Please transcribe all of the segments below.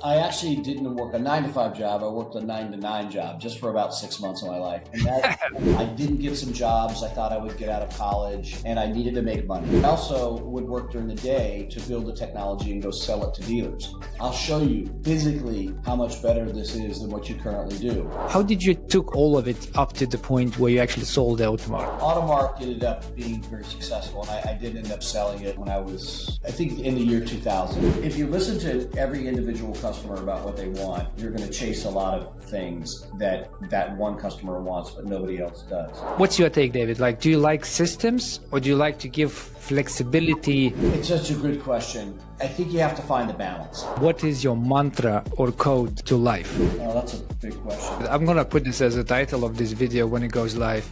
I actually didn't work a 9 to 5 job. I worked a 9 to 9 job just for about 6 months of my life. And that I didn't get some jobs I thought I would get out of college, and I needed to make money. I also would work during the day to build the technology and go sell it to dealers. I'll show you physically how much better this is than what you currently do. How did you took all of it up to the point where you actually sold Automark? Automark ended up being very successful, and I did end up selling it when I was, I think, in the year 2000. If you listen to every individual customer about what they want, you're going to chase a lot of things that one customer wants, but nobody else does. What's your take, David? Like, do you like systems or do you like to give flexibility? It's such a good question. I think you have to find the balance. What is your mantra or code to life? Oh, that's a big question. I'm going to put this as a title of this video when it goes live.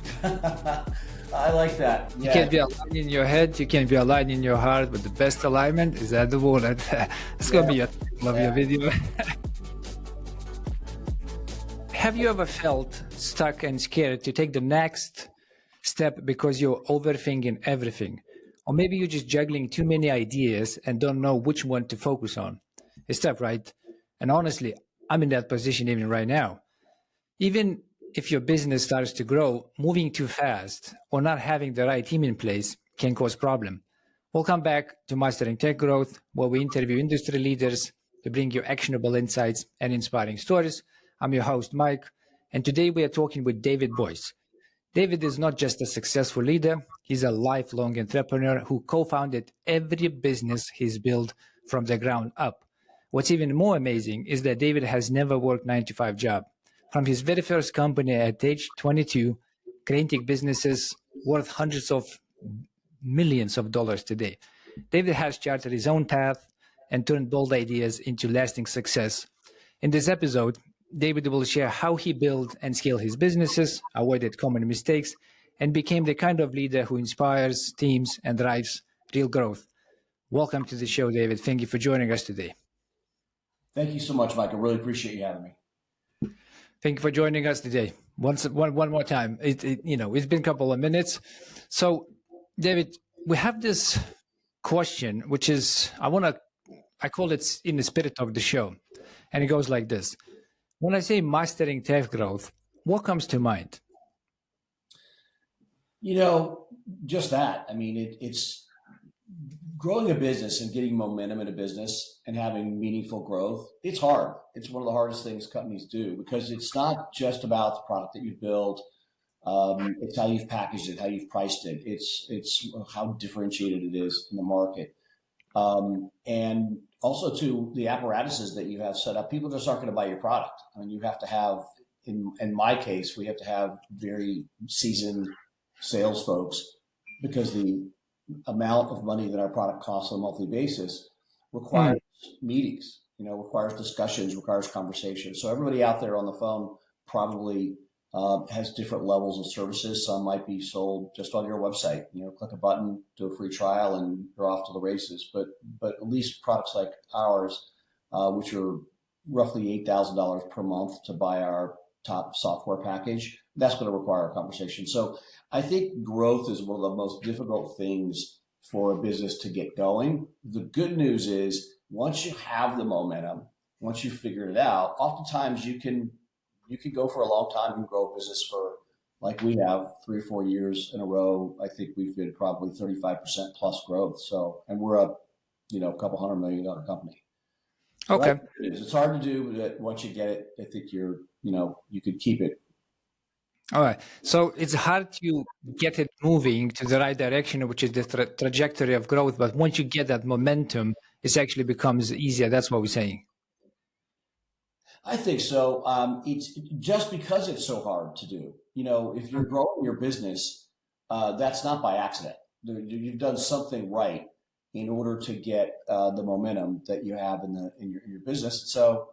I like that. You can't be aligned in your head, you can't be aligned in your heart, but the best alignment is at the wallet. It's going to be a title of your video. Have you ever felt stuck and scared to take the next step because you're overthinking everything? Or maybe you're just juggling too many ideas and don't know which one to focus on. It's tough, right? And honestly, I'm in that position even right now. Even if your business starts to grow, moving too fast or not having the right team in place can cause problem. Welcome back to Mastering Tech Growth, where we interview industry leaders to bring you actionable insights and inspiring stories. I'm your host, Mike, and today we are talking with David Boice. David is not just a successful leader, he's a lifelong entrepreneur who co-founded every business he's built from the ground up. What's even more amazing is that David has never worked 9 to 5 job. From his very first company at age 22, creating businesses worth hundreds of millions of dollars today. David has charted his own path and turned bold ideas into lasting success. In this episode, David will share how he built and scaled his businesses, avoided common mistakes, and became the kind of leader who inspires teams and drives real growth. Welcome to the show, David. Thank you for joining us today. Thank you so much, Mike. I really appreciate you having me. Thank you for joining us today. One more time. It's been a couple of minutes. So, David, we have this question, which is, I call it in the spirit of the show. And it goes like this. When I say mastering tech growth, what comes to mind? Just that. I mean, it's growing a business and getting momentum in a business and having meaningful growth. It's hard. It's one of the hardest things companies do because it's not just about the product that you've built. It's how you've packaged it, how you've priced it. It's how differentiated it is in the market. And also to the apparatuses that you have set up. People just aren't going to buy your product. I mean, you have to have, in my case, we have to have very seasoned sales folks because the amount of money that our product costs on a monthly basis requires meetings, requires discussions, requires conversations. So everybody out there on the phone probably has different levels of services. Some might be sold just on your website, click a button, do a free trial and you're off to the races. But at least products like ours, which are roughly $8,000 per month to buy our top software package, that's going to require a conversation. So I think growth is one of the most difficult things for a business to get going. The good news is once you have the momentum, once you figure it out, oftentimes you can go for a long time and grow a business for, like we have, 3 or 4 years in a row. I think we've been probably 35% plus growth. So, and we're a couple $100 million company. So okay. It's hard to do, but once you get it, I think you could keep it. All right. So it's hard to get it moving to the right direction, which is the trajectory of growth. But once you get that momentum, it actually becomes easier. That's what we're saying. I think so. It's just because it's so hard to do. If you're growing your business, that's not by accident. You've done something right in order to get the momentum that you have in your business. So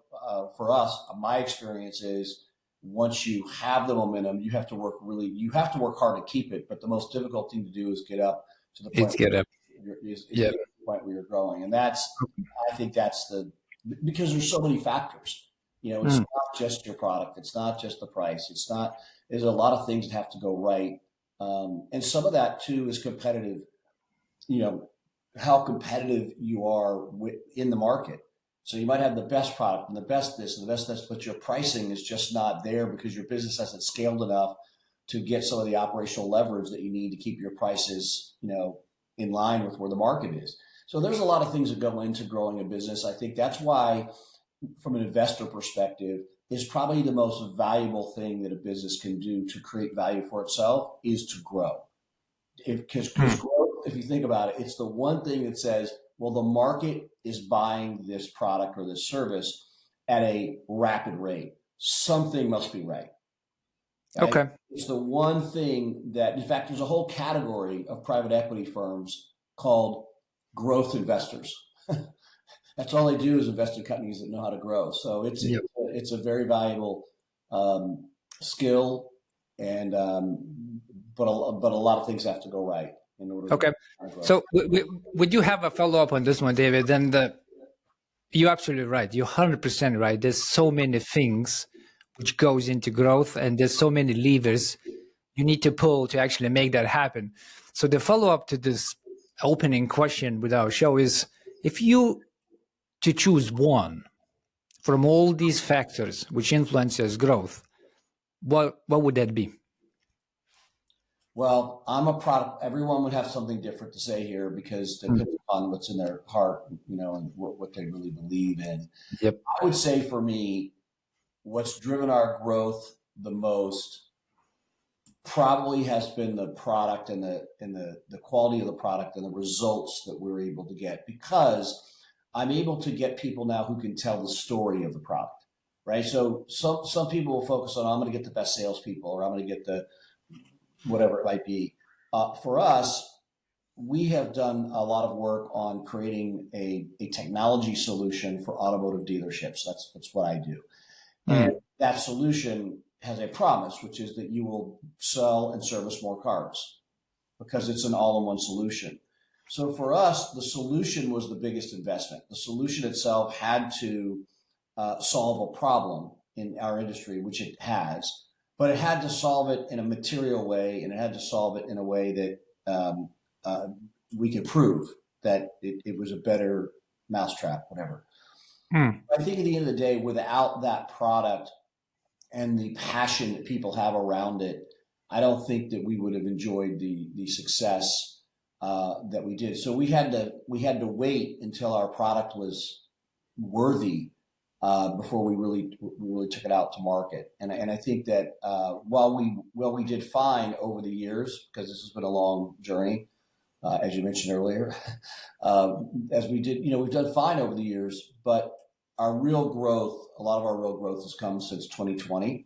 for us, my experience is once you have the momentum, you have to work hard to keep it. But the most difficult thing to do is get up to the point where you're growing, and I think that's because there's so many factors. It's not just your product. It's not just the price. There's a lot of things that have to go right. And some of that too is competitive, how competitive you are in the market. So you might have the best product and the best this and the best this, but your pricing is just not there because your business hasn't scaled enough to get some of the operational leverage that you need to keep your prices, in line with where the market is. So there's a lot of things that go into growing a business. I think that's why, from an investor perspective, is probably the most valuable thing that a business can do to create value for itself is to grow. Because growth, if you think about it, it's the one thing that says, well, the market is buying this product or this service at a rapid rate. Something must be right. Okay. It's the one thing that, in fact, there's a whole category of private equity firms called growth investors. That's all they do is invest in companies that know how to grow. So it's a very valuable skill, and but a lot of things have to go right in order. Okay. So would you have a follow-up on this one, David? Then you're absolutely right. You're 100% right. There's so many things which goes into growth, and there's so many levers you need to pull to actually make that happen. So the follow-up to this opening question with our show is, if you to choose one from all these factors which influences growth, what would that be? Well, I'm a product. Everyone would have something different to say here because it depends on what's in their heart, and what they really believe in. Yep. I would say for me, what's driven our growth the most probably has been the product and the quality of the product and the results that we're able to get, because I'm able to get people now who can tell the story of the product, right? So some people will focus on, I'm going to get the best salespeople, or I'm going to get the whatever it might be. For us, we have done a lot of work on creating a technology solution for automotive dealerships. That's what I do. And that solution has a promise, which is that you will sell and service more cars because it's an all-in-one solution. So for us, the solution was the biggest investment. The solution itself had to solve a problem in our industry, which it has, but it had to solve it in a material way, and it had to solve it in a way that we could prove that it was a better mousetrap, whatever. I think at the end of the day, without that product and the passion that people have around it, I don't think that we would have enjoyed the success that we did. So we had to wait until our product was worthy before we really took it out to market. And I think that while we did fine over the years, because this has been a long journey, as you mentioned earlier, as we did, we've done fine over the years, but our real growth, a lot of our real growth has come since 2020.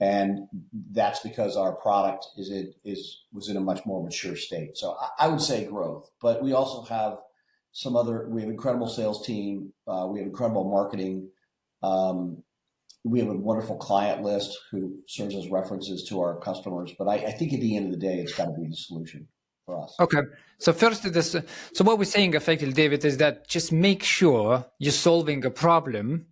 And that's because our product was in a much more mature state. So I would say growth, but we also have we have incredible sales team. We have incredible marketing. We have a wonderful client list who serves as references to our customers. But I think at the end of the day, it's got to be the solution for us. Okay. So first, so what we're saying effectively, David, is that just make sure you're solving a problem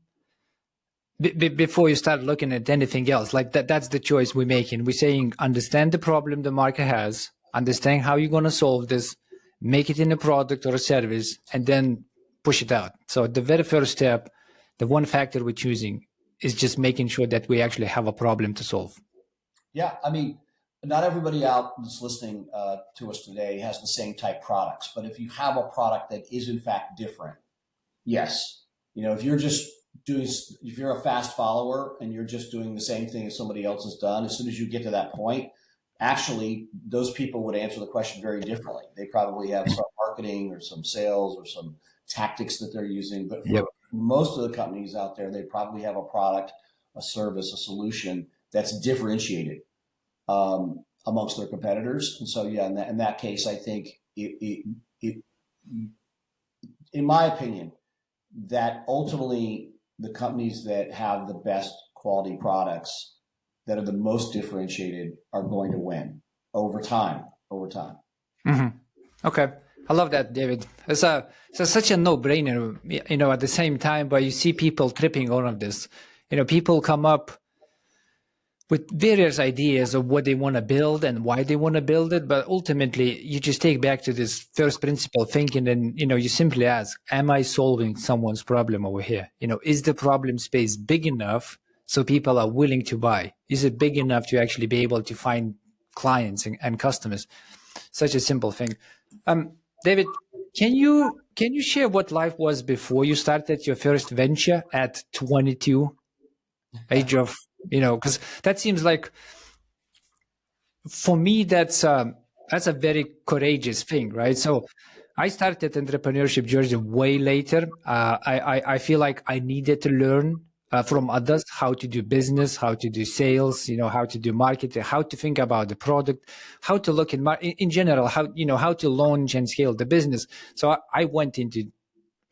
before you start looking at anything else. Like that's the choice we're making. We're saying, understand the problem the market has, understand how you're going to solve this, make it in a product or a service, and then push it out. So the very first step, the one factor we're choosing is just making sure that we actually have a problem to solve. Yeah. I mean, not everybody out that's listening to us today has the same type products, but if you have a product that is in fact different, yes. If you're a fast follower and you're just doing the same thing as somebody else has done, as soon as you get to that point, actually those people would answer the question very differently. They probably have some marketing or some sales or some tactics that they're using, but for most of the companies out there, they probably have a product, a service, a solution that's differentiated amongst their competitors. And so, in that case, I think in my opinion, that ultimately the companies that have the best quality products that are the most differentiated are going to win over time. Mm-hmm. Okay. I love that, David. It's such a no-brainer, at the same time, but you see people tripping on this. People come up with various ideas of what they want to build and why they want to build it. But ultimately, you just take back to this first principle thinking, and you simply ask, "Am I solving someone's problem over here? Is the problem space big enough so people are willing to buy? Is it big enough to actually be able to find clients and customers?" Such a simple thing. David, can you share what life was before you started your first venture at 22, age of because that seems like, for me, that's a very courageous thing, right? So I started entrepreneurship journey way later. I feel like I needed to learn from others how to do business, how to do sales, how to do marketing, how to think about the product, how to look in general, how to launch and scale the business. So I went into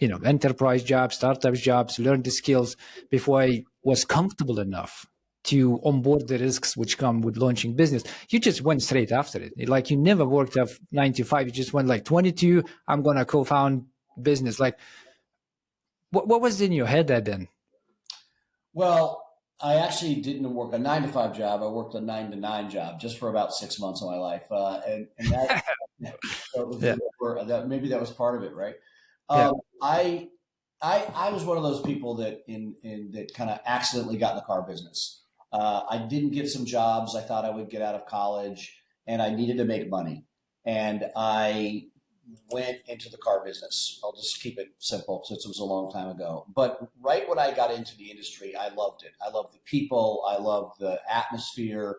enterprise jobs, startups jobs, learned the skills before I was comfortable enough to onboard the risks which come with launching business. You just went straight after it. Like, you never worked at 9 to 5. You just went like, 22, I'm going to co-found business. Like, what was in your head then? Well, I actually didn't work a 9 to 5 job. I worked a 9 to 9 job just for about 6 months of my life, and that so it was Yeah. that maybe that was part of it, right? Yeah. Um, I I was one of those people that in that kind of accidentally got in the car business. I didn't get some jobs I thought I would get out of college, and I needed to make money, and I went into the car business. I'll just keep it simple since it was a long time ago. But right when I got into the industry, I loved it. I loved the people. I loved the atmosphere.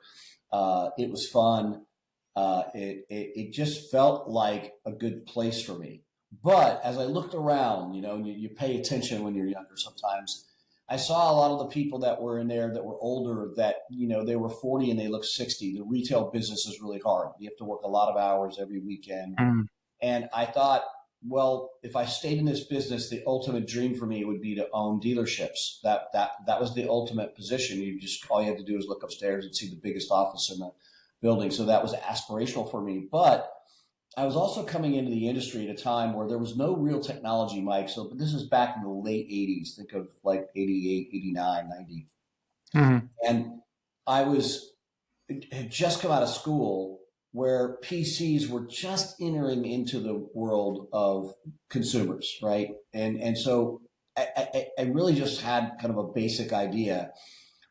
It was fun. It just felt like a good place for me. But as I looked around, you pay attention when you're younger sometimes. I saw a lot of the people that were in there that were older that, they were 40 and they looked 60. The retail business is really hard. You have to work a lot of hours every weekend. Mm. And I thought, well, if I stayed in this business, the ultimate dream for me would be to own dealerships. That was the ultimate position. All you had to do was look upstairs and see the biggest office in the building. So that was aspirational for me. But I was also coming into the industry at a time where there was no real technology, Mike. So this is back in the late 80s. Think of like 88, 89, 90. Mhm. And I had just come out of school where PCs were just entering into the world of consumers, right? And so I really just had kind of a basic idea,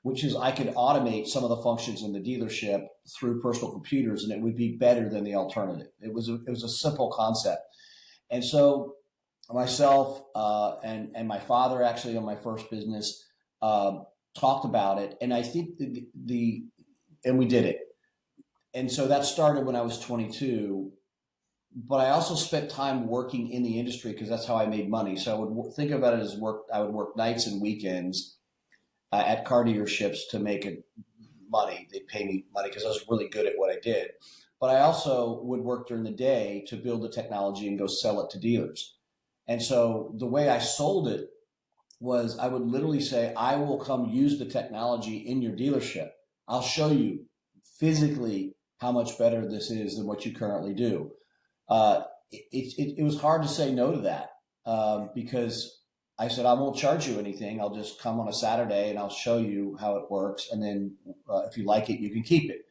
which is I could automate some of the functions in the dealership through personal computers, and it would be better than the alternative. It was a simple concept, and so myself and my father actually on my first business uh, talked about it, and I think the and we did it. And so that started when I was 22. But I also spent time working in the industry because that's how I made money. So I would think about it as work. I would work nights and weekends at car dealerships to make money. They'd pay me money because I was really good at what I did. But I also would work during the day to build the technology and go sell it to dealers. And so the way I sold it was I would literally say, I will come use the technology in your dealership. I'll show you physically how much better this is than what you currently do. It was hard to say no to that because I said, I won't charge you anything. I'll just come on a Saturday and I'll show you how it works. And then if you like it, you can keep it.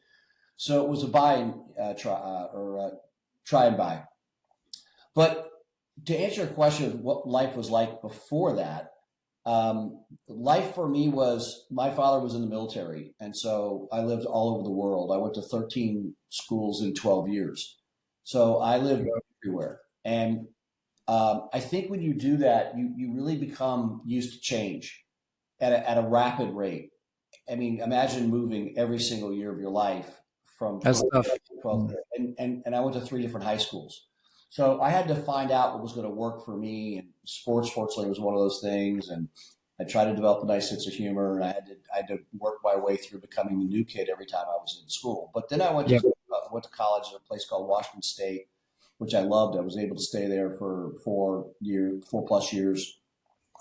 So it was a buy and try and buy. But to answer your question of what life was like before that, life for me was my father was in the military. And so I lived all over the world. I went to 13 schools in 12 years. So I lived everywhere. And I think when you do that, you really become used to change at a rapid rate. I mean, imagine moving every single year of your life from That's 12th tough. grade to 12th Mm. grade. And I went to 3 different high schools. So I had to find out what was going to work for me. And sports, fortunately, was one of those things. And I tried to develop a nice sense of humor. And I had to work my way through becoming the new kid every time I was in school. But then I Yeah. went to college at a place called Washington State, which I loved. I was able to stay there for 4+ years.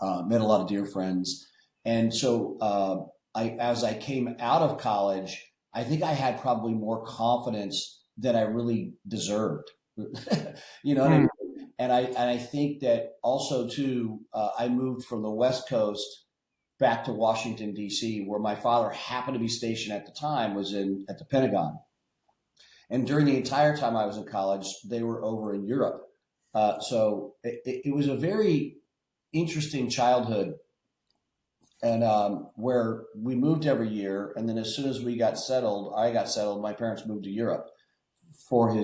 Met a lot of dear friends. And so as I came out of college, I think I had probably more confidence than I really deserved. You know what I Mm. mean? And I think that also too, I moved from the West Coast back to Washington, D.C., where my father happened to be stationed at the time, was at the Pentagon. And during the entire time I was in college, they were over in Europe. So it was a very interesting childhood, and where we moved every year. And then as soon as I got settled, my parents moved to Europe for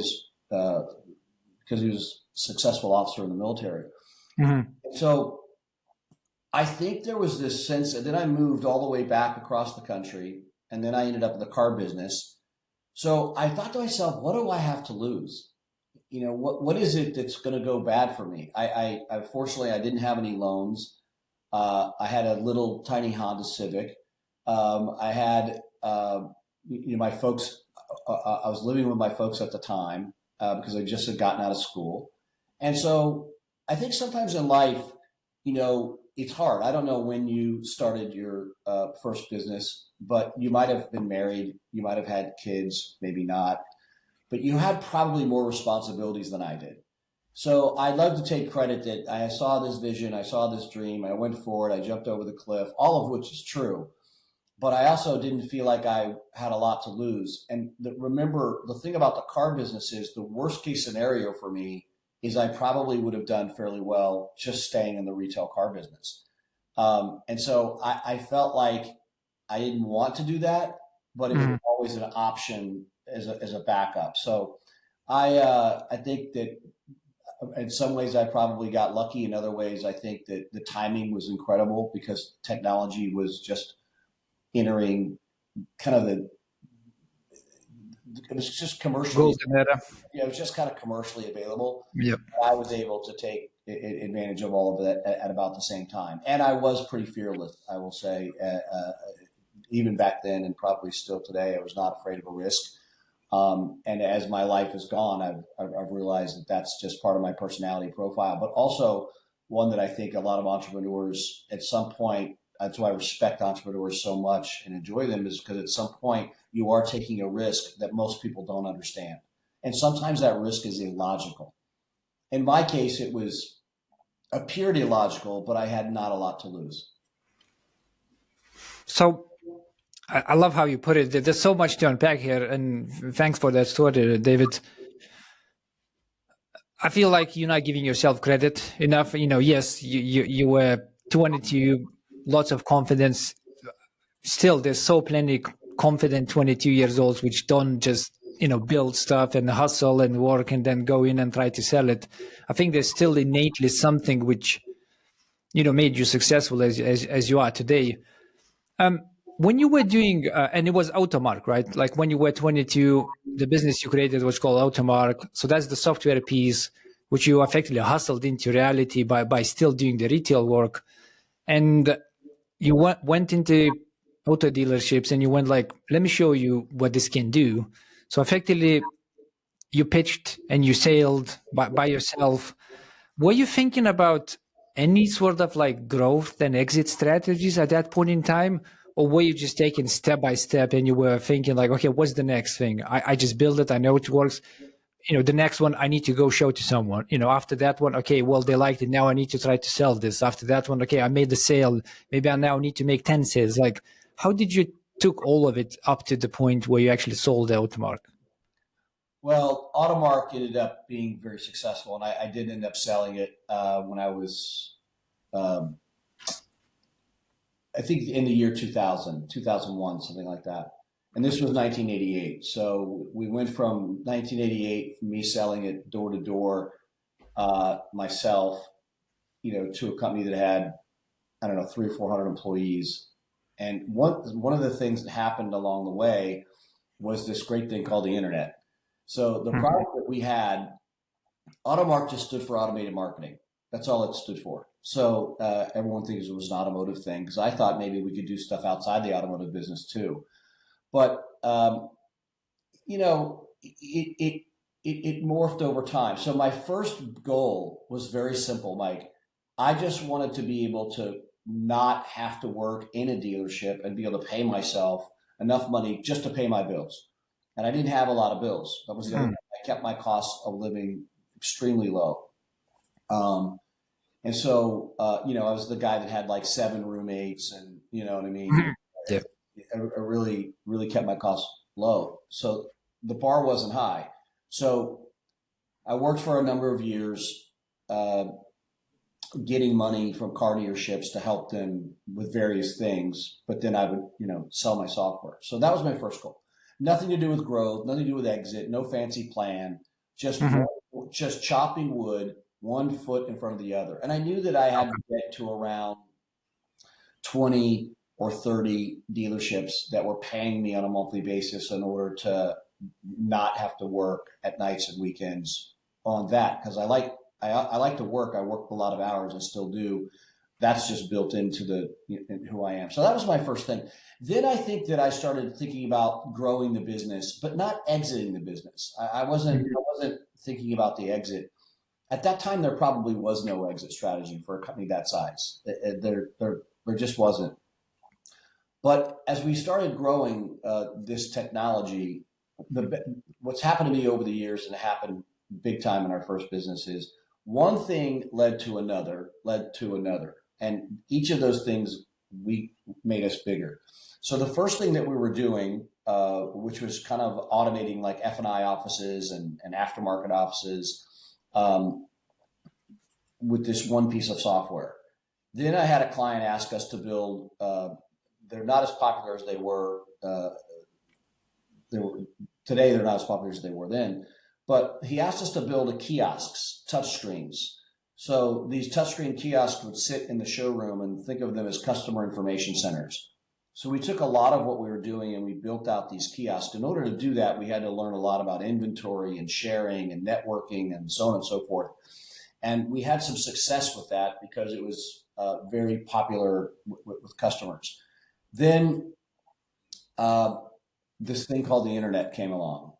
because he was a successful officer in the military. Mm-hmm. So I think there was this sense, and then I moved all the way back across the country, and then I ended up in the car business. So I thought to myself, what do I have to lose? What is it that's going to go bad for me? I fortunately, I didn't have any loans. I had a little tiny Honda Civic. I had, my folks, I was living with my folks at the time because I just had gotten out of school. And so I think sometimes in life, it's hard. I don't know when you started your first business, but you might have been married. You might have had kids, maybe not, but you had probably more responsibilities than I did. So I'd love to take credit that I saw this vision, I saw this dream, I went for it, I jumped over the cliff, all of which is true. But I also didn't feel like I had a lot to lose. And remember, the thing about the car business is the worst case scenario for me is I probably would have done fairly well just staying in the retail car business. And so I felt like I didn't want to do that, but it was always an option as a backup. So I think that in some ways I probably got lucky. In other ways, I think that the timing was incredible because technology was just entering kind of it was just commercially, it was just kind of commercially available. Yep. I was able to take advantage of all of that at about the same time. And I was pretty fearless, I will say, even back then and probably still today. I was not afraid of a risk. And as my life has gone, I've realized that that's just part of my personality profile, but also one that I think a lot of entrepreneurs at some point, that's why I respect entrepreneurs so much and enjoy them, is because at some point you are taking a risk that most people don't understand. And sometimes that risk is illogical. In my case, it appeared illogical, but I had not a lot to lose. So I love how you put it. There's so much to unpack here, and thanks for that story, David. I feel like you're not giving yourself credit enough. Yes, you were 22, lots of confidence. Still, there's so plenty confident 22 years olds which don't just build stuff and hustle and work and then go in and try to sell it. I think there's still innately something which made you successful as you are today. When you were doing, and it was Automark, right? Like when you were 22, the business you created was called Automark. So that's the software piece, which you effectively hustled into reality by still doing the retail work. And you went into auto dealerships and you went like, let me show you what this can do. So effectively, you pitched and you sailed by yourself. Were you thinking about any sort of like growth and exit strategies at that point in time? Or were you just taking step by step and you were thinking like, okay, what's the next thing? I just build it. I know it works. The next one I need to go show to someone. After that one, okay, well, they liked it. Now I need to try to sell this. After that one, okay, I made the sale. Maybe I now need to make 10 sales. Like, how did you took all of it up to the point where you actually sold the Automark? Well, Automark ended up being very successful, and I did end up selling it when I was, I think, in the year 2000, 2001, something like that. And this was 1988. So we went from 1988, from me selling it door to door myself, to a company that had, I don't know, 300 or 400 employees. And one of the things that happened along the way was this great thing called the internet. So the product that we had, Automark just stood for automated marketing. That's all it stood for. So everyone thinks it was an automotive thing because I thought maybe we could do stuff outside the automotive business too. But it morphed over time. So my first goal was very simple, Mike. I just wanted to be able to not have to work in a dealership and be able to pay myself enough money just to pay my bills. And I didn't have a lot of bills. That was the only thing. I kept my costs of living extremely low. And so, I was the guy that had like 7 roommates and, You know what I mean? Mhm. Yeah. I really, really kept my costs low. So the bar wasn't high. So I worked for a number of years, uh, getting money from car dealerships to help them with various things. But then I would, sell my software. So that was my first goal. Nothing to do with growth, nothing to do with exit, no fancy plan, just Mhm. just chopping wood, one foot in front of the other. And I knew that I had to Okay. get to around 20 or 30 dealerships that were paying me on a monthly basis in order to not have to work at nights and weekends on that. Because I like to work. I work a lot of hours. I still do. That's just built into in who I am. So that was my first thing. Then I think that I started thinking about growing the business, but not exiting the business. Mhm. I wasn't thinking about the exit. At that time, there probably was no exit strategy for a company that size. There just wasn't. But as we started growing this technology, what's happened to me over the years, and it happened big time in our first business, is one thing led to another, and each of those things we made us bigger. So the first thing that we were doing, which was kind of automating like F&I offices and aftermarket offices, um, with this one piece of software. Then I had a client ask us to build. They're not as popular as they were. They were today. They're not as popular as they were then. But he asked us to build a kiosks, touchscreens. So these touchscreen kiosks would sit in the showroom, and think of them as customer information centers. So we took a lot of what we were doing and we built out these kiosks. In order to do that, we had to learn a lot about inventory and sharing and networking and so on and so forth. And we had some success with that because it was very popular with customers. Then uh, this thing called the internet came along.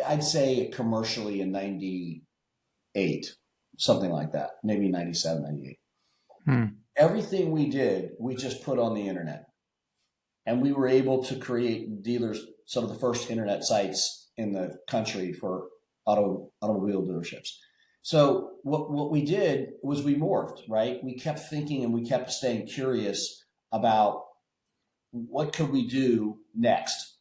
I'd say commercially in 98, something like that, maybe 97, 98. Hmm. Everything we did, we just put on the internet. And we were able to create dealers, some of the first internet sites in the country for automobile dealerships. So what we did was we morphed, right? We kept thinking and we kept staying curious about what could we do next?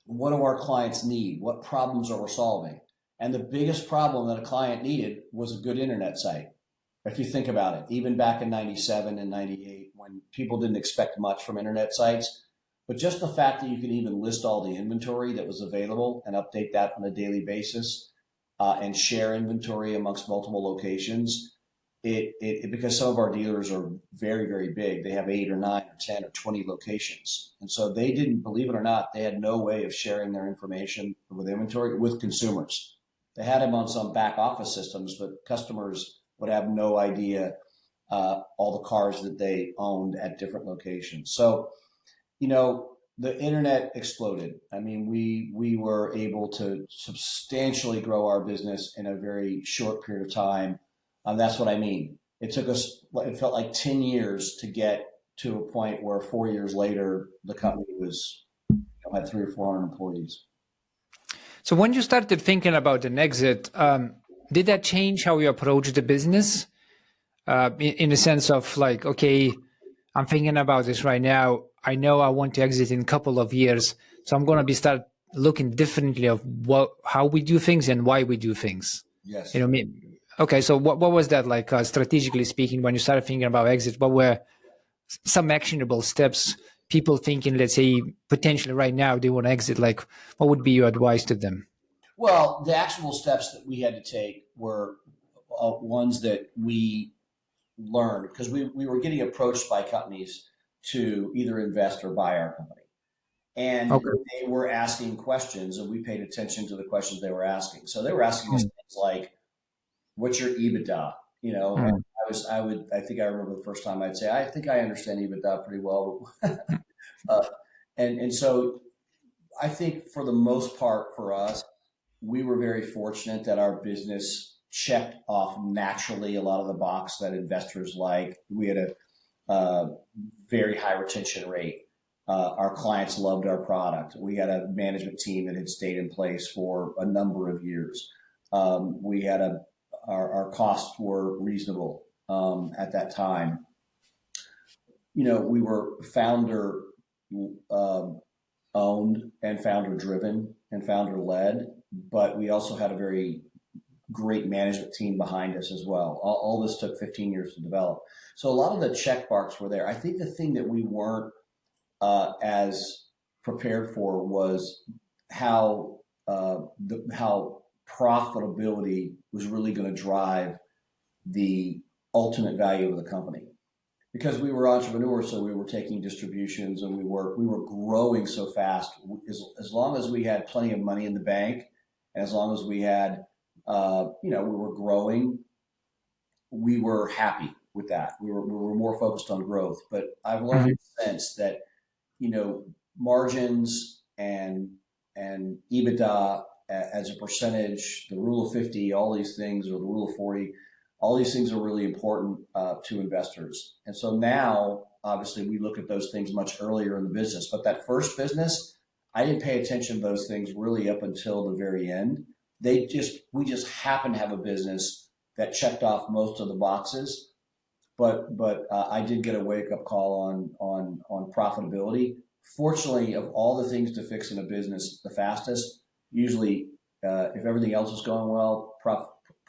What do our clients need? What problems are we solving? And the biggest problem that a client needed was a good internet site. If you think about it, even back in 97 and 98, when people didn't expect much from internet sites, but just the fact that you could even list all the inventory that was available and update that on a daily basis, and share inventory amongst multiple locations, because some of our dealers are very, very big. They have 8 or 9 or 10 or 20 locations. And so they didn't, believe it or not, they had no way of sharing their information with inventory with consumers. They had them on some back office systems, but customers would have no idea all the cars that they owned at different locations. So, the internet exploded. I mean, we were able to substantially grow our business in a very short period of time. That's what I mean. It took us, it felt like 10 years to get to a point where 4 years later, the company was, had 300 or 400 employees. So when you started thinking about an exit, did that change how you approach the business? In the sense of like, okay, I'm thinking about this right now. I know I want to exit in a couple of years, so I'm going to be start looking differently of how we do things and why we do things. Yes. You know, okay. So what was that like, strategically speaking, when you started thinking about exit? What were some actionable steps? People thinking, let's say, potentially right now they want to exit. Like, what would be your advice to them? Well, the actual steps that we had to take were ones that we learned because we were getting approached by companies to either invest or buy our company. And Okay. they were asking questions, and we paid attention to the questions they were asking. So they were asking us Mm, things like, "What's your EBITDA?" And mm, I think I remember the first time I'd say, "I think I understand EBITDA pretty well," mm. uh, and so I think for the most part for us, we were very fortunate that our business checked off naturally a lot of the box that investors like. We had a very high retention rate. Our clients loved our product. We had a management team that had stayed in place for a number of years. We had our costs were reasonable at that time. we were founder owned and founder driven and founder led, but we also had a very great management team behind us as well. All this took 15 years to develop. So a lot of the check marks were there. I think the thing that we weren't as prepared for was how how profitability was really going to drive the ultimate value of the company. Because we were entrepreneurs, so we were taking distributions and we were growing so fast. As long as we had plenty of money in the bank, and as long as we had, we were growing, we were happy with that. We were more focused on growth. But I've learned since that margins and EBITDA as a percentage, the rule of 50, all these things, or the rule of 40, all these things are really important to investors. And so now, obviously, we look at those things much earlier in the business. But that first business, I didn't pay attention to those things really up until the very end. We just happened to have a business that checked off most of the boxes. But I did get a wake up call on profitability. Fortunately, of all the things to fix in a business the fastest, usually if everything else is going well,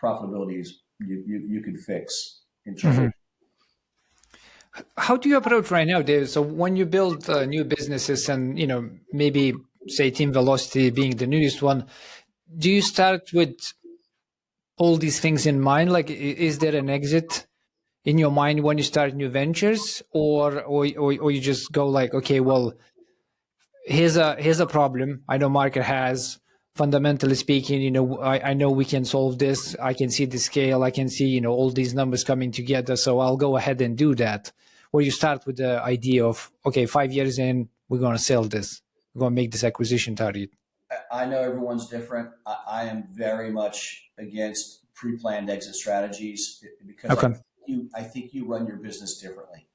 profitability is you can fix in terms of. How do you approach right now, Dave? So when you build new businesses and, maybe say Team Velocity being the newest one, do you start with all these things in mind? Like, is there an exit in your mind when you start new ventures, or you just go like, okay, well, here's a problem I know market has. Fundamentally speaking, I know we can solve this. I can see the scale. I can see, all these numbers coming together. So I'll go ahead and do that. Or you start with the idea of, okay, 5 years in, we're going to sell this. We're going to make this acquisition target. I know everyone's different. I am very much against pre-planned exit strategies because Okay. I think you run your business differently.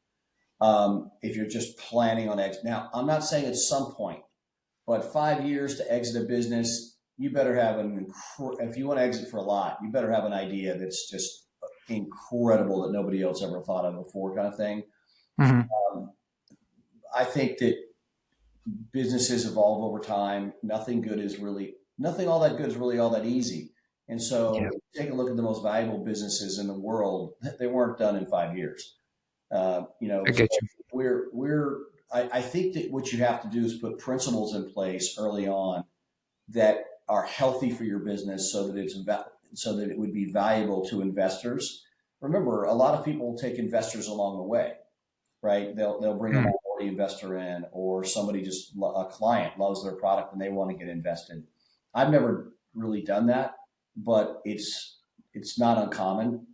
If you're just planning on exit. Now, I'm not saying at some point, but 5 years to exit a business, you better have if you want to exit for a lot, you better have an idea that's just incredible that nobody else ever thought of before, kind of thing. I think that businesses evolve over time. Nothing all that good is really all that easy. And so take a look at the most valuable businesses in the world. They weren't done in 5 years. I get you. I think that what you have to do is put principles in place early on that are healthy for your business so that it would be valuable to investors. Remember, a lot of people take investors along the way, right? They'll bring a minority investor in, or a client loves their product and they want to get invested. I've never really done that, but it's not uncommon.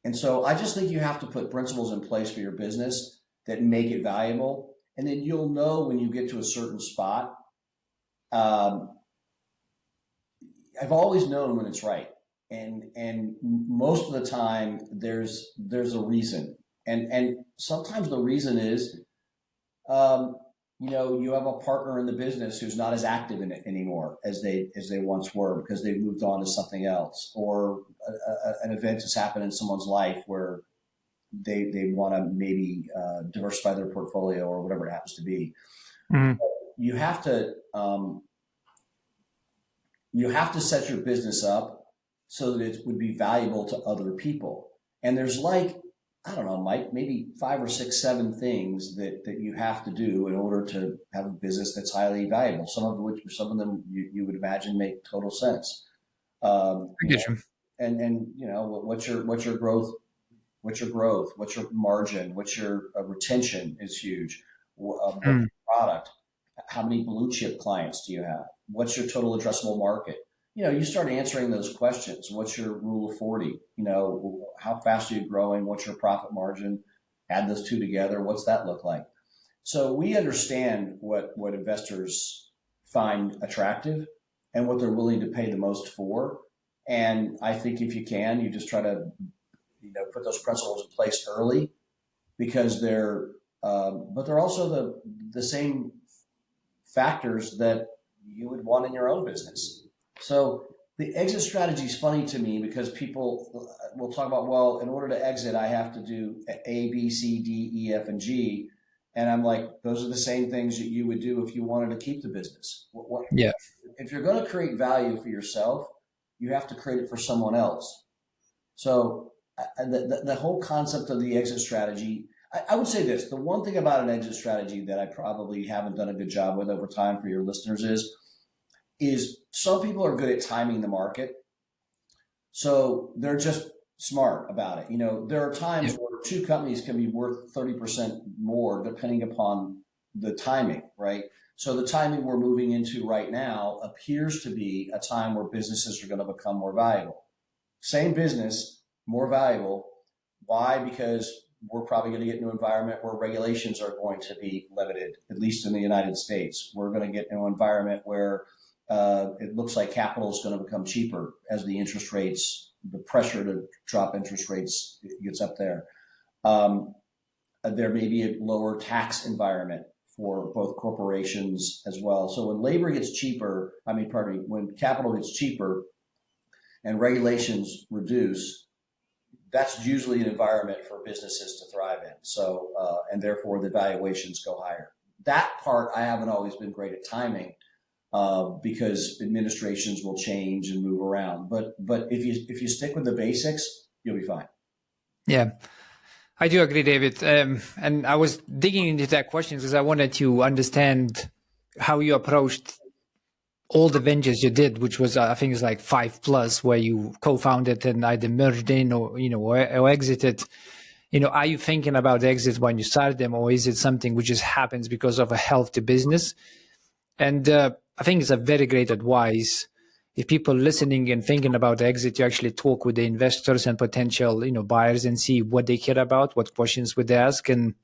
And so I just think you have to put principles in place for your business that make it valuable. And then you'll know when you get to a certain spot. I've always known when it's right. And most of the time there's a reason. And sometimes the reason is, you have a partner in the business who's not as active in it anymore as they once were because they've moved on to something else, or an event has happened in someone's life where they want to maybe diversify their portfolio or whatever it happens to be. You have to set your business up so that it would be valuable to other people. And there's I don't know, Mike, maybe 5 or 6, 7 things that you have to do in order to have a business that's highly valuable. Some of them you would imagine make total sense. I get you. And what's your growth? What's your growth? What's your margin? What's your retention is huge. What's your product? How many blue chip clients do you have? What's your total addressable market? You start answering those questions. What's your rule of 40? How fast are you growing? What's your profit margin? Add those two together. What's that look like? So we understand what investors find attractive and what they're willing to pay the most for. And I think if you can, you just try to put those principles in place early, because but they're also the same factors that you would want in your own business. So The exit strategy is funny to me because people will talk about, well, in order to exit, I have to do A, B, C, D, E, F, and G. And I'm like, those are the same things that you would do if you wanted to keep the business. Yeah. If you're going to create value for yourself, you have to create it for someone else. So the whole concept of the exit strategy, I would say this, the one thing about an exit strategy that I probably haven't done a good job with over time for your listeners is some people are good at timing the market. So they're just smart about it. There are times Yeah. where two companies can be worth 30% more depending upon the timing, right? So the timing we're moving into right now appears to be a time where businesses are going to become more valuable. Same business, more valuable. Why? Because we're probably going to get into an environment where regulations are going to be limited, at least in the United States. We're going to get into an environment where it looks like capital is going to become cheaper as the interest rates, the pressure to drop interest rates gets up there. There may be a lower tax environment for both corporations as well. So when labor gets cheaper, when capital gets cheaper and regulations reduce, that's usually an environment for businesses to thrive in. So, and therefore the valuations go higher. That part I haven't always been great at timing. Because administrations will change and move around. But if you stick with the basics, you'll be fine. Yeah, I do agree, David. And I was digging into that question because I wanted to understand how you approached all the ventures you did, which was I think it's like 5+, where you co-founded and either merged in or exited. Are you thinking about exit when you started them, or is it something which just happens because of a healthy business? And I think it's a very great advice. If people listening and thinking about the exit, you actually talk with the investors and potential, buyers and see what they care about, what questions would they ask, and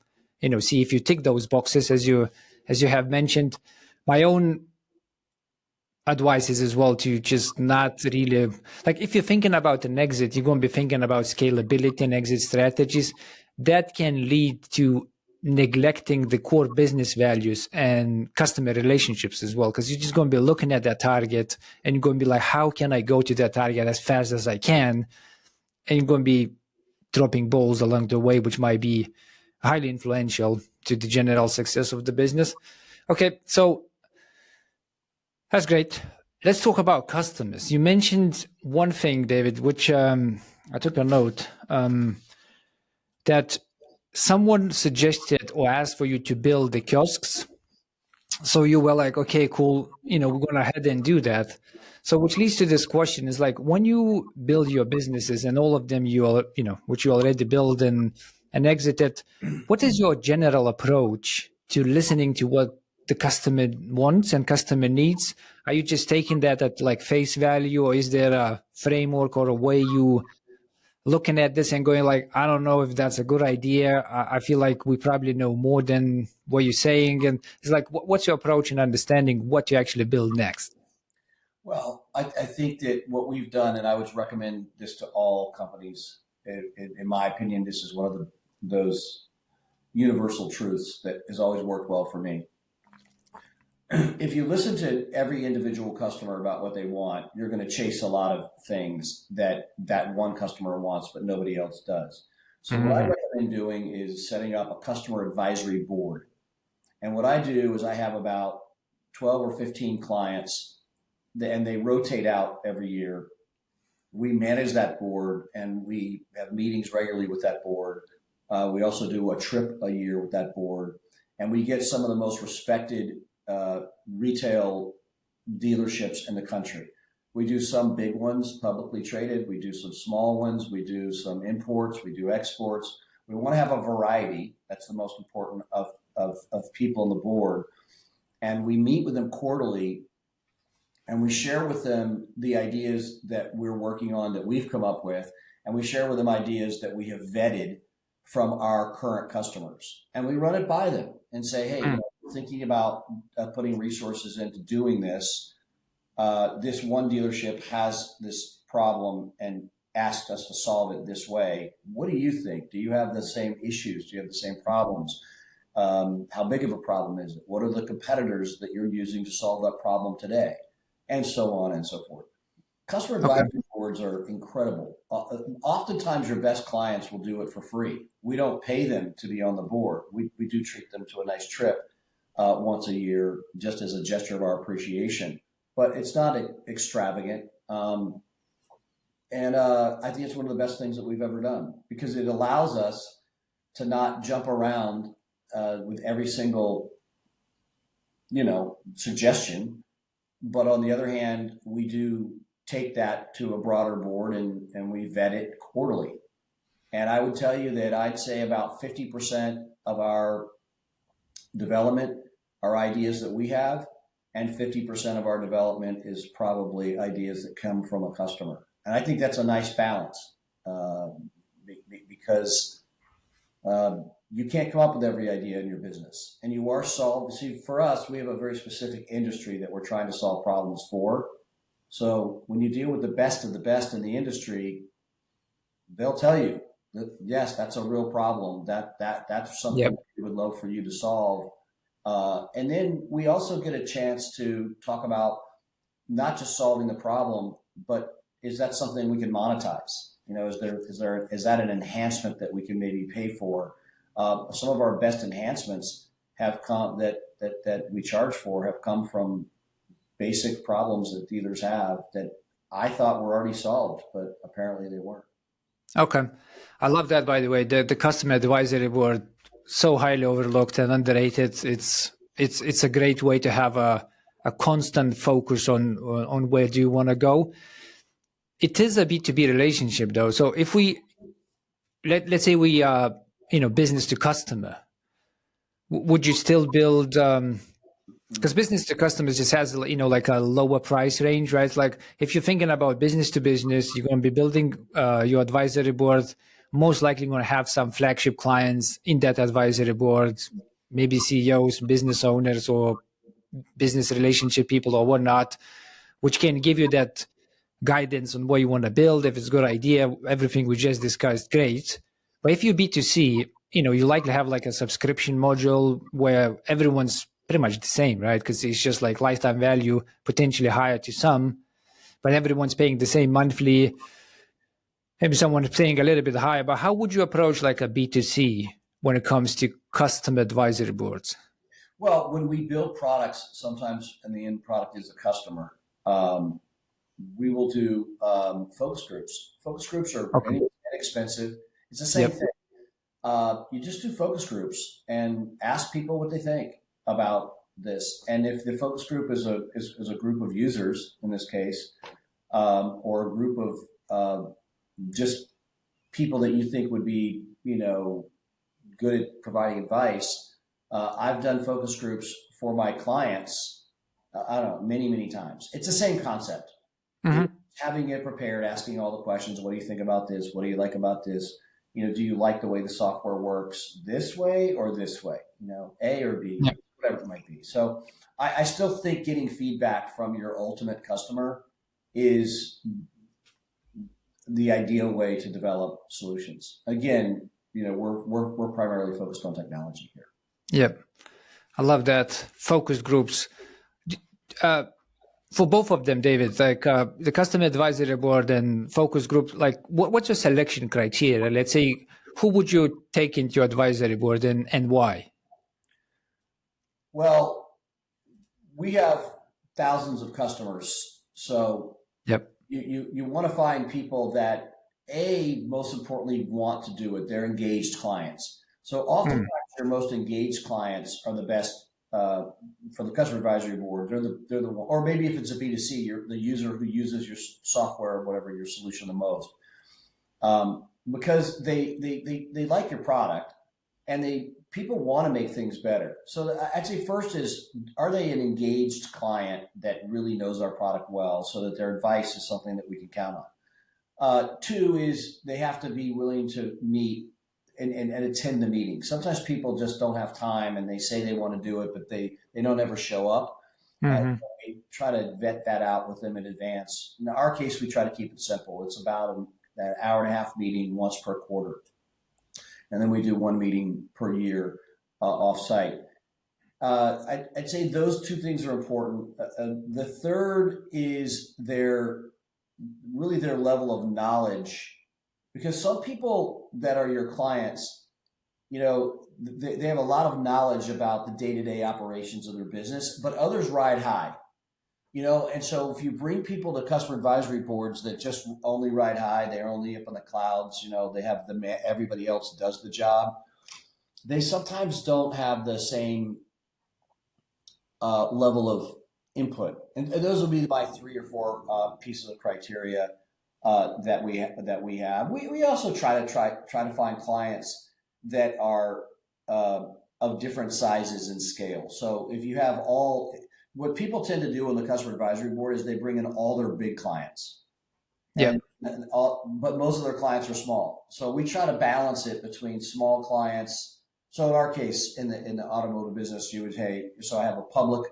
see if you tick those boxes as you have mentioned. My own advice is as well to just not really, like, if you're thinking about an exit, you're going to be thinking about scalability and exit strategies. That can lead to neglecting the core business values and customer relationships as well, because you're just going to be looking at that target and you're going to be like, how can I go to that target as fast as I can? And you're going to be dropping balls along the way, which might be highly influential to the general success of the business. Okay, so that's great. Let's talk about customers. You mentioned one thing, David, which I took a note, that someone suggested or asked for you to build the kiosks. So you were like, okay, cool, we're going to head and do that. So which leads to this question is like, when you build your businesses and all of them which you already built and exited, what is your general approach to listening to what the customer wants and customer needs? Are you just taking that at like face value, or is there a framework or a way you looking at this and going like, I don't know if that's a good idea. I feel like we probably know more than what you're saying. And it's like, what's your approach in understanding what you actually build next? Well, I think that what we've done, and I would recommend this to all companies, in my opinion, this is one of those universal truths that has always worked well for me. If you listen to every individual customer about what they want, you're going to chase a lot of things that one customer wants, but nobody else does. So what I recommend doing is setting up a customer advisory board. And what I do is I have about 12 or 15 clients, and they rotate out every year. We manage that board, and we have meetings regularly with that board. We also do a trip a year with that board, and we get some of the most respected retail dealerships in the country. We do some big ones, publicly traded. We do some small ones. We do some imports. We do exports. We want to have a variety. That's the most important of people on the board. And we meet with them quarterly, and we share with them the ideas that we're working on that we've come up with. And we share with them ideas that we have vetted from our current customers. And we run it by them and say, hey, thinking about putting resources into doing this. This one dealership has this problem and asked us to solve it this way. What do you think? Do you have the same issues? Do you have the same problems? How big of a problem is it? What are the competitors that you're using to solve that problem today? And so on and so forth. Customer Okay. advisory boards are incredible. Oftentimes, your best clients will do it for free. We don't pay them to be on the board. We do treat them to a nice trip once a year, just as a gesture of our appreciation. But it's not extravagant. And I think it's one of the best things that we've ever done because it allows us to not jump around with every single, suggestion. But on the other hand, we do take that to a broader board and we vet it quarterly. And I would tell you that I'd say about 50% of our development are ideas that we have, and 50% of our development is probably ideas that come from a customer. And I think that's a nice balance because you can't come up with every idea in your business. And you are see, for us, we have a very specific industry that we're trying to solve problems for. So when you deal with the best of the best in the industry, they'll tell you that, yes, that's a real problem. That's something Yep. that we would love for you to solve. And then we also get a chance to talk about not just solving the problem, but is that something we can monetize? Is that an enhancement that we can maybe pay for? Some of our best enhancements have come that we charge for have come from basic problems that dealers have that I thought were already solved, but apparently they weren't. Okay. I love that, by the way. The customer advisory board, so highly overlooked and underrated. It's a great way to have a constant focus on where do you want to go. It is a B2B relationship though. So if let's say we business to customer, would you still build because business to customers just has like a lower price range, right? Like if you're thinking about business to business, you're going to be building your advisory board, most likely going to have some flagship clients in that advisory board, maybe CEOs, business owners, or business relationship people or whatnot, which can give you that guidance on what you want to build. If it's a good idea, everything we just discussed, great. But if you B2C, you likely have like a subscription module where everyone's pretty much the same, right? Because it's just like lifetime value, potentially higher to some, but everyone's paying the same monthly. Maybe someone's paying a little bit higher, but how would you approach like a B2C when it comes to custom advisory boards? Well, when we build products, sometimes and the end product is the customer. We will do focus groups. Focus groups are Okay. inexpensive. It's the same Yep. thing. You just do focus groups and ask people what they think about this. And if the focus group is a group of users in this case, or a group of just people that you think would be good at providing advice, I've done focus groups for my clients. I don't know, many times. It's the same concept. Mm-hmm. Having it prepared, asking all the questions. What do you think about this? What do you like about this? Do you like the way the software works this way or this way? A or B, Yep. whatever it might be. So I still think getting feedback from your ultimate customer is the ideal way to develop solutions. Again, we're primarily focused on technology here. Yep. I love that. Focus groups. For both of them, David, like the customer advisory board and focus group, like what's your selection criteria? Let's say, who would you take into your advisory board and why? Well, we have thousands of customers, so Yep. you want to find people that most importantly want to do it. They're engaged clients. So oftentimes your most engaged clients are the best for the customer advisory board. They're the one, or maybe if it's a B2C, you're the user who uses your software or whatever your solution the most, because they like your product and people want to make things better. So I'd say first is, are they an engaged client that really knows our product well so that their advice is something that we can count on? Two is they have to be willing to meet and attend the meeting. Sometimes people just don't have time and they say they want to do it, but they don't ever show up. Mm-hmm. We try to vet that out with them in advance. In our case, we try to keep it simple. It's about an hour and a half meeting once per quarter. And then we do one meeting per year off-site. I'd say those two things are important. The third is their really their level of knowledge, because some people that are your clients, they have a lot of knowledge about the day-to-day operations of their business, but others ride high. And so if you bring people to customer advisory boards that just only ride high, they're only up in the clouds, they have everybody else does the job. They sometimes don't have the same level of input, and those will be my 3 or 4 pieces of criteria that we have. We also try to find clients that are of different sizes and scale. So if you have what people tend to do on the customer advisory board is they bring in all their big clients, Yeah. but most of their clients are small. So we try to balance it between small clients. So in our case, in the automotive business, you would so I have a public,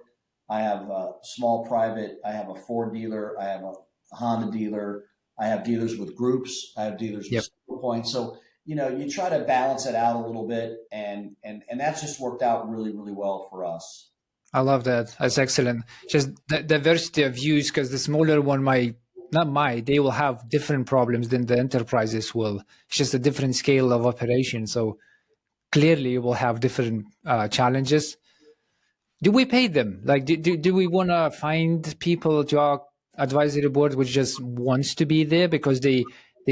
I have a small private, I have a Ford dealer, I have a Honda dealer, I have dealers with groups, I have dealers with single points. So you try to balance it out a little bit, and that's just worked out really, really well for us. I love that. That's excellent. Just the diversity of views, because the smaller one they will have different problems than the enterprises will. It's just a different scale of operation. So clearly you will have different challenges. Do we pay them? Like, do we want to find people to our advisory board which just wants to be there because they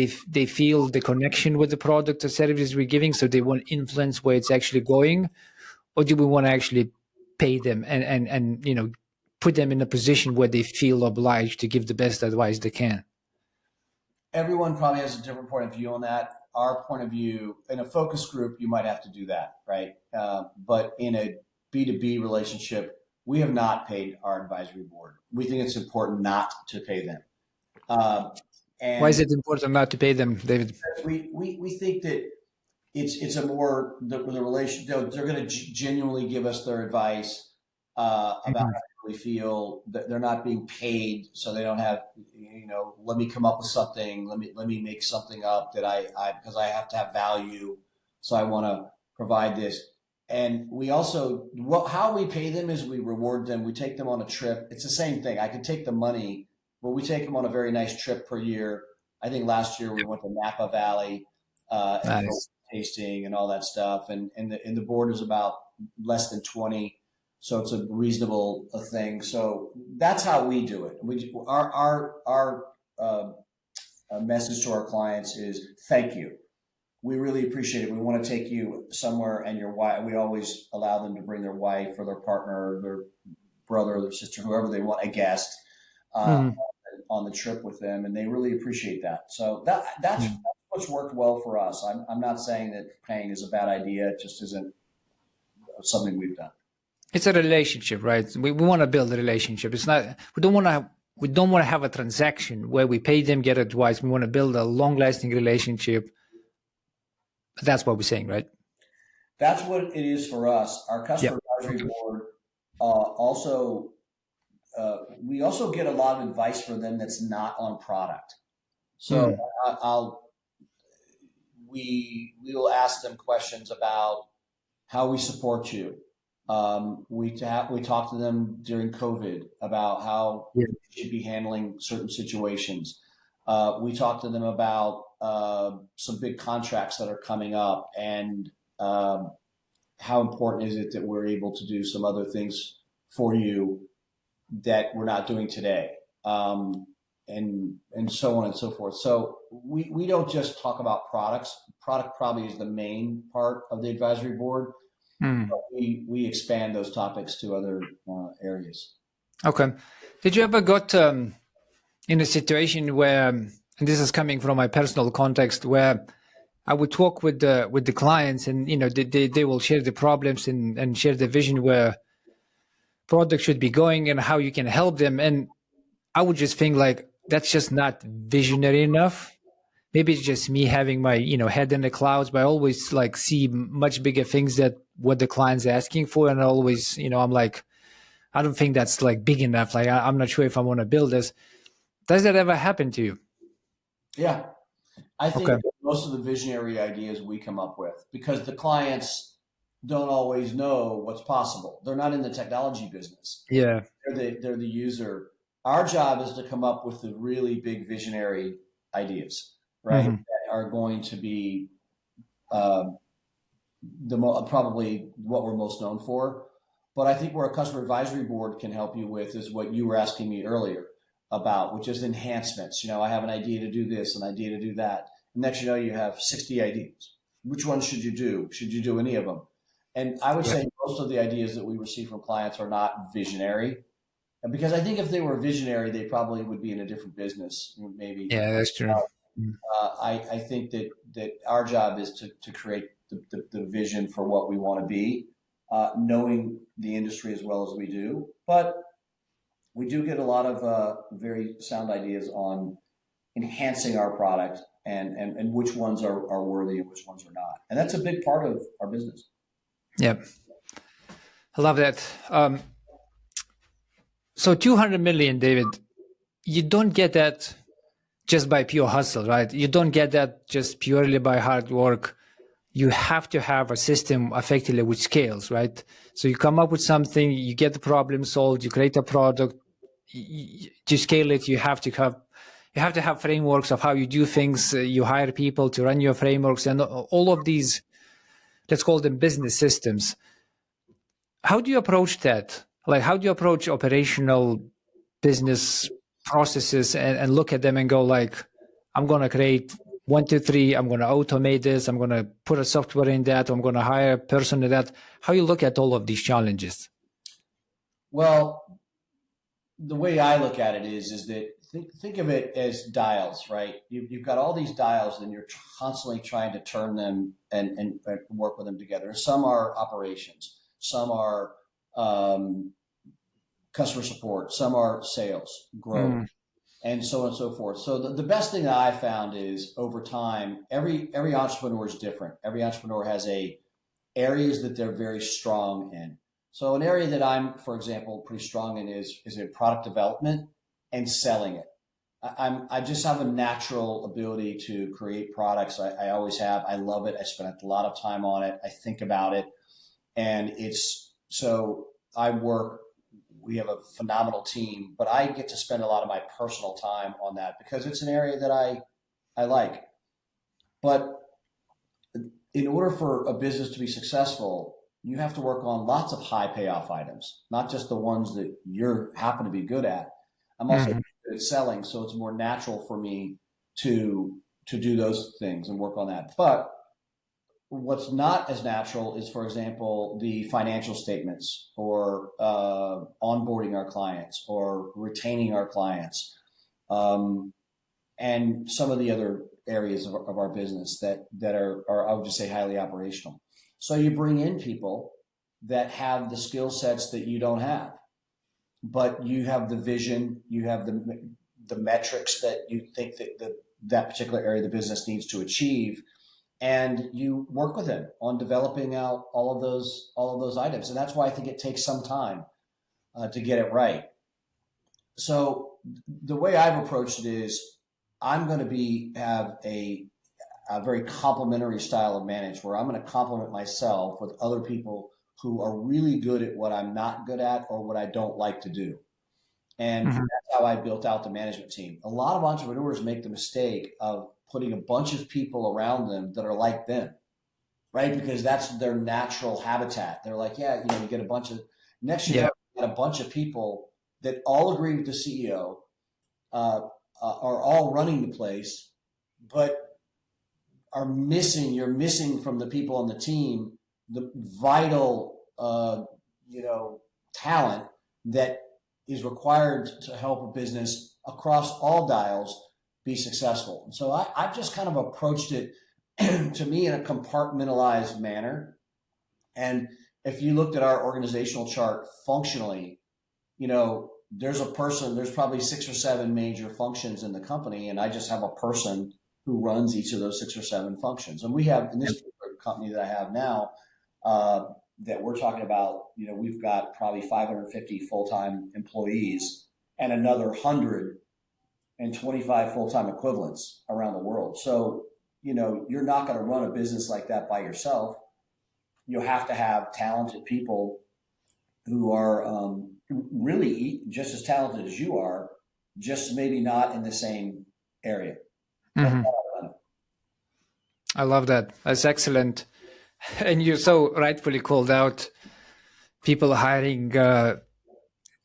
feel the connection with the product or service we're giving, so they want influence where it's actually going? Or do we want to actually pay them and put them in a position where they feel obliged to give the best advice they can? Everyone probably has a different point of view on that. Our point of view in a focus group, you might have to do that, right? But in a B2B relationship, we have not paid our advisory board. We think it's important not to pay them. And why is it important not to pay them, David? We think that it's a more the relation. They're going to genuinely give us their advice about how they really feel. That they're not being paid, so they don't have let me come up with something. Let me make something up that I because I have to have value, so I want to provide this. And we also how we pay them is we reward them. We take them on a trip. It's the same thing. I can take the money, but we take them on a very nice trip per year. I think last year we went to Napa Valley. Nice. Tasting and all that stuff, and the board is about less than 20, so it's a reasonable thing. So that's how we do it. Our message to our clients is thank you. We really appreciate it. We want to take you somewhere, and your wife. We always allow them to bring their wife or their partner, or their brother, or their sister, whoever they want, a guest on the trip with them, and they really appreciate that. So that's what's worked well for us. I'm not saying that paying is a bad idea. It just isn't something we've done. It's a relationship, right? We want to build a relationship. It's not, we don't want to have a transaction where we pay them, get advice. We want to build a long-lasting relationship. That's what we're saying, right? That's what it is for us. Our customer advisory board also, we also get a lot of advice from them that's not on product. So we will ask them questions about how we support you. We talked to them during COVID about how we should be handling certain situations. We talked to them about some big contracts that are coming up, and how important is it that we're able to do some other things for you that we're not doing today. And so on and so forth. So we don't just talk about products. Product probably is the main part of the advisory board. But we expand those topics to other areas. Okay. Did you ever got in a situation where, and this is coming from my personal context, where I would talk with the clients, and they will share the problems and share the vision where product should be going and how you can help them, and I would just think like, that's just not visionary enough. Maybe it's just me having my head in the clouds, but I always like see much bigger things that what the client's asking for, and I always I'm like, I don't think that's like big enough. Like I'm not sure if I want to build this. Does that ever happen to you? Yeah, I think most of the visionary ideas we come up with, because the clients don't always know what's possible. They're not in the technology business. Yeah, they're the user Our job is to come up with the really big visionary ideas, right? Hmm. That are going to be probably what we're most known for. But I think where a customer advisory board can help you with is what you were asking me earlier about, which is enhancements. I have an idea to do this, an idea to do that. And next, you have 60 ideas. Which ones should you do? Should you do any of them? And I would Yeah. say most of the ideas that we receive from clients are not visionary. And because I think if they were visionary, they probably would be in a different business, maybe. Yeah, that's true. Mm. I think that our job is to create the vision for what we want to be, knowing the industry as well as we do. But we do get a lot of very sound ideas on enhancing our product and which ones are worthy and which ones are not. And that's a big part of our business. Yeah, I love that. So 200 million, David, you don't get that just by pure hustle, right? You don't get that just purely by hard work. You have to have a system effectively which scales, right? So you come up with something, you get the problem solved, you create a product. To scale it, you have to have frameworks of how you do things. You hire people to run your frameworks, and all of these, let's call them business systems. How do you approach that? Like, how do you approach operational business processes and look at them and go like, I'm going to create 1, 2, 3, I'm going to automate this, I'm going to put a software in that, I'm going to hire a person in that. How you look at all of these challenges? Well, the way I look at it is that think of it as dials, right? You've got all these dials, and you're constantly trying to turn them and work with them together. Some are operations, some are um, customer support, some are sales, growth, Mm, and so on and so forth. So the best thing that I found is over time, every entrepreneur is different. Every entrepreneur has areas that they're very strong in. So an area that I'm, for example, pretty strong in is in product development and selling it. I just have a natural ability to create products. I always have. I love it. I spend a lot of time on it. I think about it, and it's so I work. We have a phenomenal team, but I get to spend a lot of my personal time on that because it's an area that I like. But in order for a business to be successful, you have to work on lots of high payoff items, not just the ones that you happen to be good at. I'm also mhm, good at selling, so it's more natural for me to do those things and work on that. But what's not as natural is, for example, the financial statements or onboarding our clients or retaining our clients. And some of the other areas of our business that are, I would just say, highly operational. So you bring in people that have the skill sets that you don't have, but you have the vision, you have the metrics that you think that particular area of the business needs to achieve, and you work with them on developing out all of those items. And that's why I think it takes some time to get it right. So the way I've approached it is I'm going to have a very complementary style of manage where I'm going to complement myself with other people who are really good at what I'm not good at or what I don't like to do. And mhm. that's how I built out the management team. A lot of entrepreneurs make the mistake of putting a bunch of people around them that are like them, right? Because that's their natural habitat. They're like, yeah, you get a bunch of, next Yeah, you get a bunch of people that all agree with the CEO, uh, are all running the place, but you're missing from the people on the team the vital, talent that is required to help a business across all dials be successful. And so I've just kind of approached it to me in a compartmentalized manner. And if you looked at our organizational chart functionally, there's probably 6 or 7 major functions in the company, and I just have a person who runs each of those 6 or 7 functions. And we have, in this particular company that I have now, that we're talking about, we've got probably 550 full-time employees and another 125 full-time equivalents around the world. So, you're not going to run a business like that by yourself. You have to have talented people who are really just as talented as you are, just maybe not in the same area. That's Hmm. how I've done it. I love that. That's excellent. And you so rightfully called out people hiring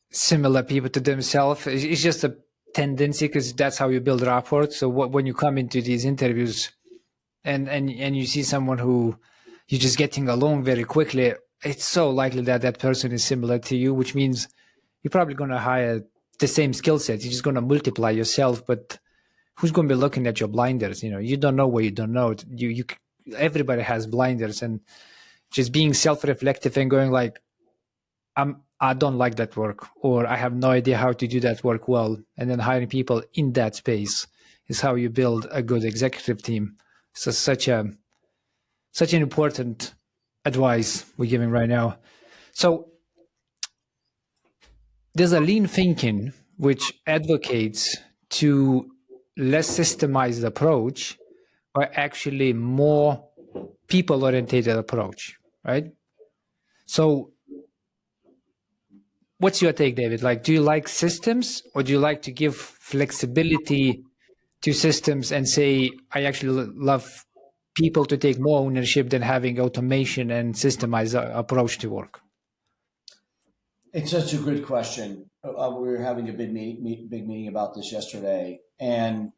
similar people to themselves. It's just a tendency because that's how you build rapport. So when you come into these interviews and you see someone who you're just getting along very quickly, it's so likely that that person is similar to you, which means you're probably going to hire the same skill set. You're just going to multiply yourself, but who's going to be looking at your blinders? You don't know what you don't know. Everybody has blinders, and just being self-reflective and going like, I don't like that work, or I have no idea how to do that work well, and then hiring people in that space is how you build a good executive team. So such an important advice we're giving right now. So there's a lean thinking which advocates to less systemized approach, or actually more people oriented approach, right? So what's your take, David? Like, do you like systems, or do you like to give flexibility to systems and say, I actually love people to take more ownership than having automation and systemized approach to work? It's such a good question. We were having a big meeting about this yesterday, and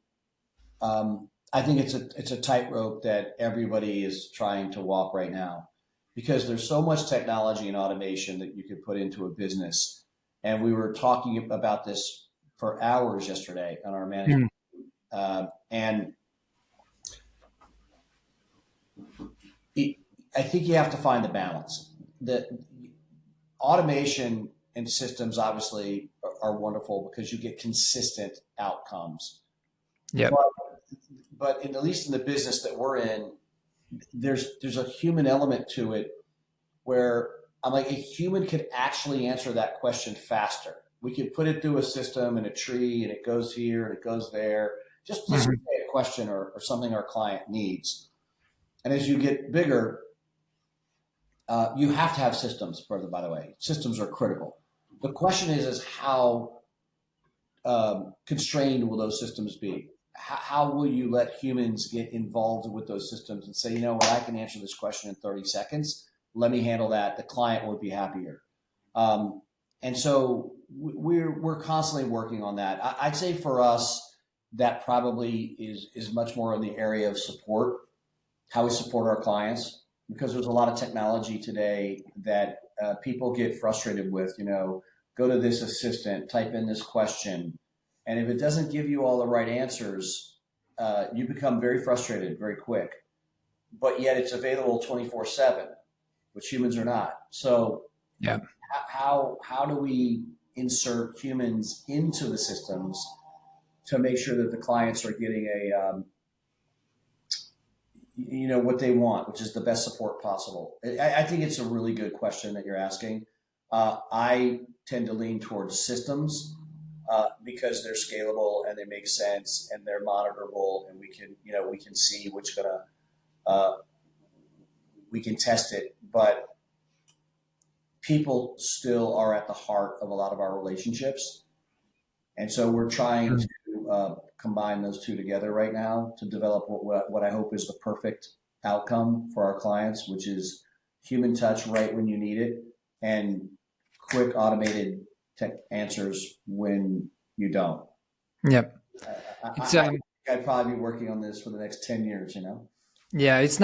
I think it's a tightrope that everybody is trying to walk right now, because there's so much technology and automation that you could put into a business. And we were talking about this for hours yesterday on our management. Mm. And I think you have to find the balance. The automation and systems obviously are wonderful because you get consistent outcomes. Yeah. But at least in the business that we're in, there's a human element to it where I'm like, a human could actually answer that question faster. We could put it through a system and a tree, and it goes here and it goes there. Just Mhm. a question or something our client needs. And as you get bigger, you have to have systems. By the way, systems are critical. The question is how constrained will those systems be? How will you let humans get involved with those systems and say, you know what, I can answer this question in 30 seconds. Let me handle that. The client would be happier. And so we're constantly working on that. I'd say for us, that probably is much more in the area of support, how we support our clients, because there's a lot of technology today that people get frustrated with. Go to this assistant, type in this question, and if it doesn't give you all the right answers, you become very frustrated very quick. But yet it's available 24/7, which humans are not. So Yeah. how do we insert humans into the systems to make sure that the clients are getting what they want, which is the best support possible? I think it's a really good question that you're asking. I tend to lean towards systems because they're scalable and they make sense and they're monitorable, and we can see which we can test it. But people still are at the heart of a lot of our relationships, and so we're trying to combine those two together right now to develop what I hope is the perfect outcome for our clients, which is human touch right when you need it and quick automated tech answers when you don't. Yep. I'd probably be working on this for the next 10 years, Yeah, it's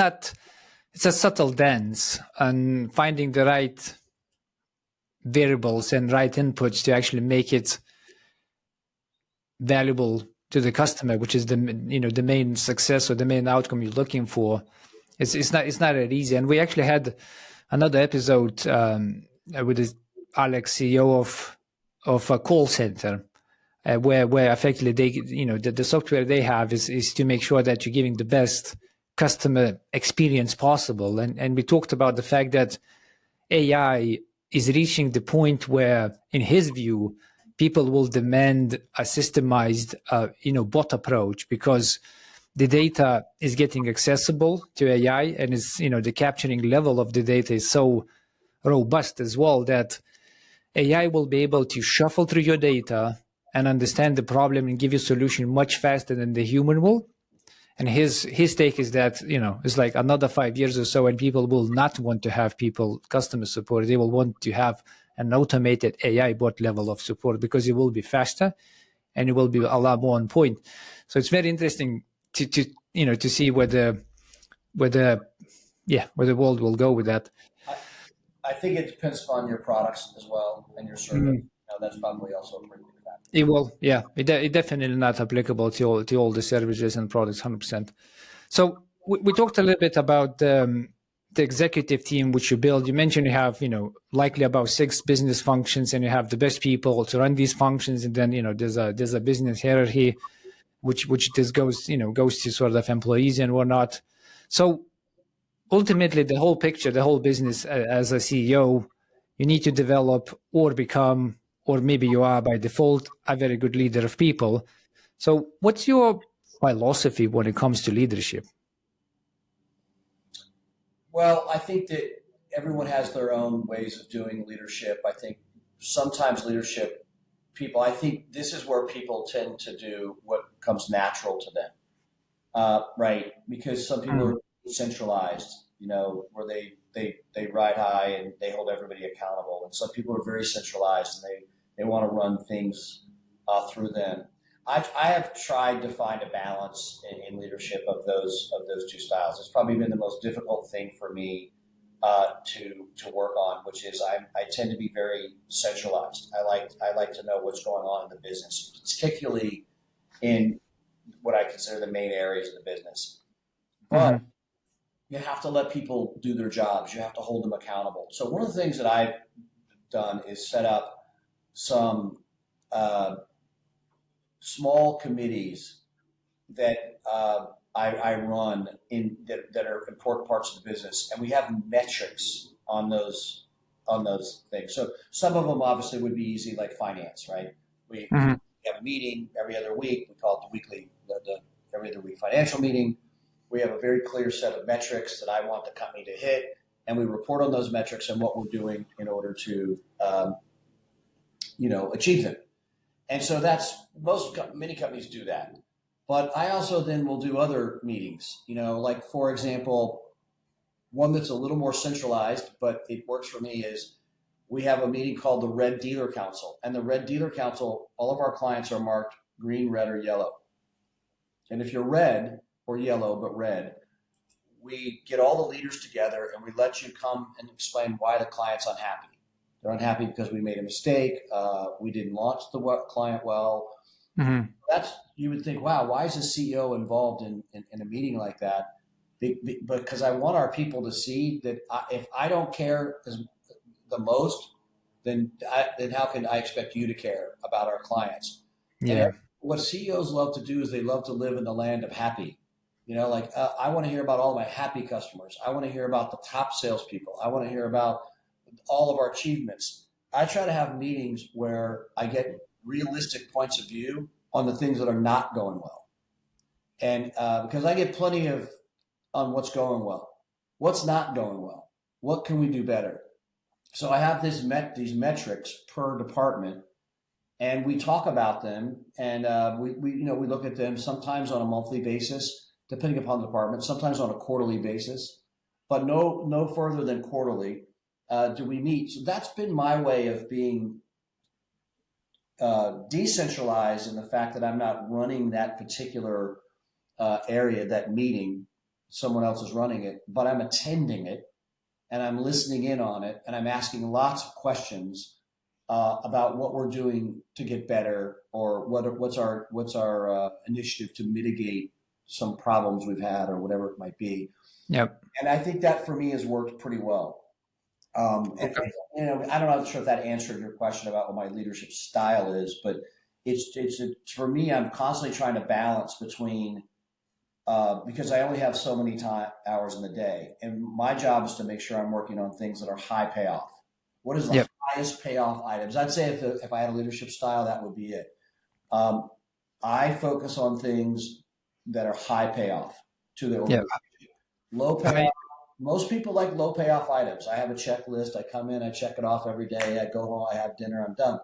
a subtle dance, and finding the right variables and right inputs to actually make it valuable to the customer, which is the main success or the main outcome you're looking for. It's not that easy. And we actually had another episode with Alex, CEO of a call center, where effectively they the software they have is to make sure that you're giving the best customer experience possible. And we talked about the fact that AI is reaching the point where, in his view, people will demand a systemized, bot approach, because the data is getting accessible to AI, and is, the capturing level of the data is so robust as well that AI will be able to shuffle through your data, and understand the problem and give you a solution much faster than the human will. And his take is that, it's like another 5 years or so, and people will not want to have customer support. They will want to have an automated AI bot level of support because it will be faster and it will be a lot more on point. So it's very interesting to see where the world will go with that. I think it depends on your products as well and your service. That's probably also a pretty big factor. It will, yeah. It definitely not applicable to all the services and products, 100%. So we talked a little bit about the executive team which you build. You mentioned you have, likely about 6 business functions, and you have the best people to run these functions, and then there's a business hierarchy, which this goes to sort of employees and whatnot. So ultimately, the whole picture, the whole business, as a CEO, you need to develop or become, or maybe you are by default, a very good leader of people. So what's your philosophy when it comes to leadership? Well, I think that everyone has their own ways of doing leadership. I think sometimes leadership people, I think this is where people tend to do what comes natural to them, right? Because some people are centralized, where they ride high and they hold everybody accountable. And some people are very centralized and they want to run things through them. I have tried to find a balance in leadership of those two styles. It's probably been the most difficult thing for me to work on, which is I tend to be very centralized. I like to know what's going on in the business, particularly in what I consider the main areas of the business. But you have to let people do their jobs. You have to hold them accountable. So one of the things that I've done is set up some small committees that I run that are important parts of the business, and we have metrics on those things. So some of them obviously would be easy, like finance, right? We have a meeting every other week. We call it the every other week financial meeting. We have a very clear set of metrics that I want the company to hit, and we report on those metrics and what we're doing in order to achieve them. And so many companies do that. But I also then will do other meetings, like, for example, one that's a little more centralized, but it works for me, is we have a meeting called the Red Dealer Council. And the Red Dealer Council, all of our clients are marked green, red, or yellow. And if you're red or yellow, but red, we get all the leaders together and we let you come and explain why the client's unhappy. They're unhappy because we made a mistake. We didn't launch the client well. You would think, wow, why is the CEO involved in a meeting like that? Because I want our people to see that if I don't care the most, then how can I expect you to care about our clients? Yeah. And what CEOs love to do is they love to live in the land of happy. I want to hear about all my happy customers. I want to hear about the top salespeople. I want to hear about all of our achievements. I try to have meetings where I get realistic points of view on the things that are not going well. And because I get plenty on what's going well, what's not going well, what can we do better? So I have these metrics per department, and we talk about them, and we look at them sometimes on a monthly basis, depending upon the department, sometimes on a quarterly basis, but no further than quarterly do we meet. So that's been my way of being decentralized in the fact that I'm not running that particular area, that meeting. Someone else is running it, but I'm attending it and I'm listening in on it, and I'm asking lots of questions about what we're doing to get better, or what's our initiative to mitigate some problems we've had, or whatever it might be. Yep. And I think that for me has worked pretty well. And I don't know sure if that answered your question about what my leadership style is, but it's for me, I'm constantly trying to balance between, because I only have so many hours in the day, and my job is to make sure I'm working on things that are high payoff. What is the highest payoff items? I'd say if I had a leadership style, that would be it. I focus on things that are high payoff to the organization. Low payoff. Most people like low payoff items. I have a checklist. I come in, I check it off every day. I go home, I have dinner, I'm done.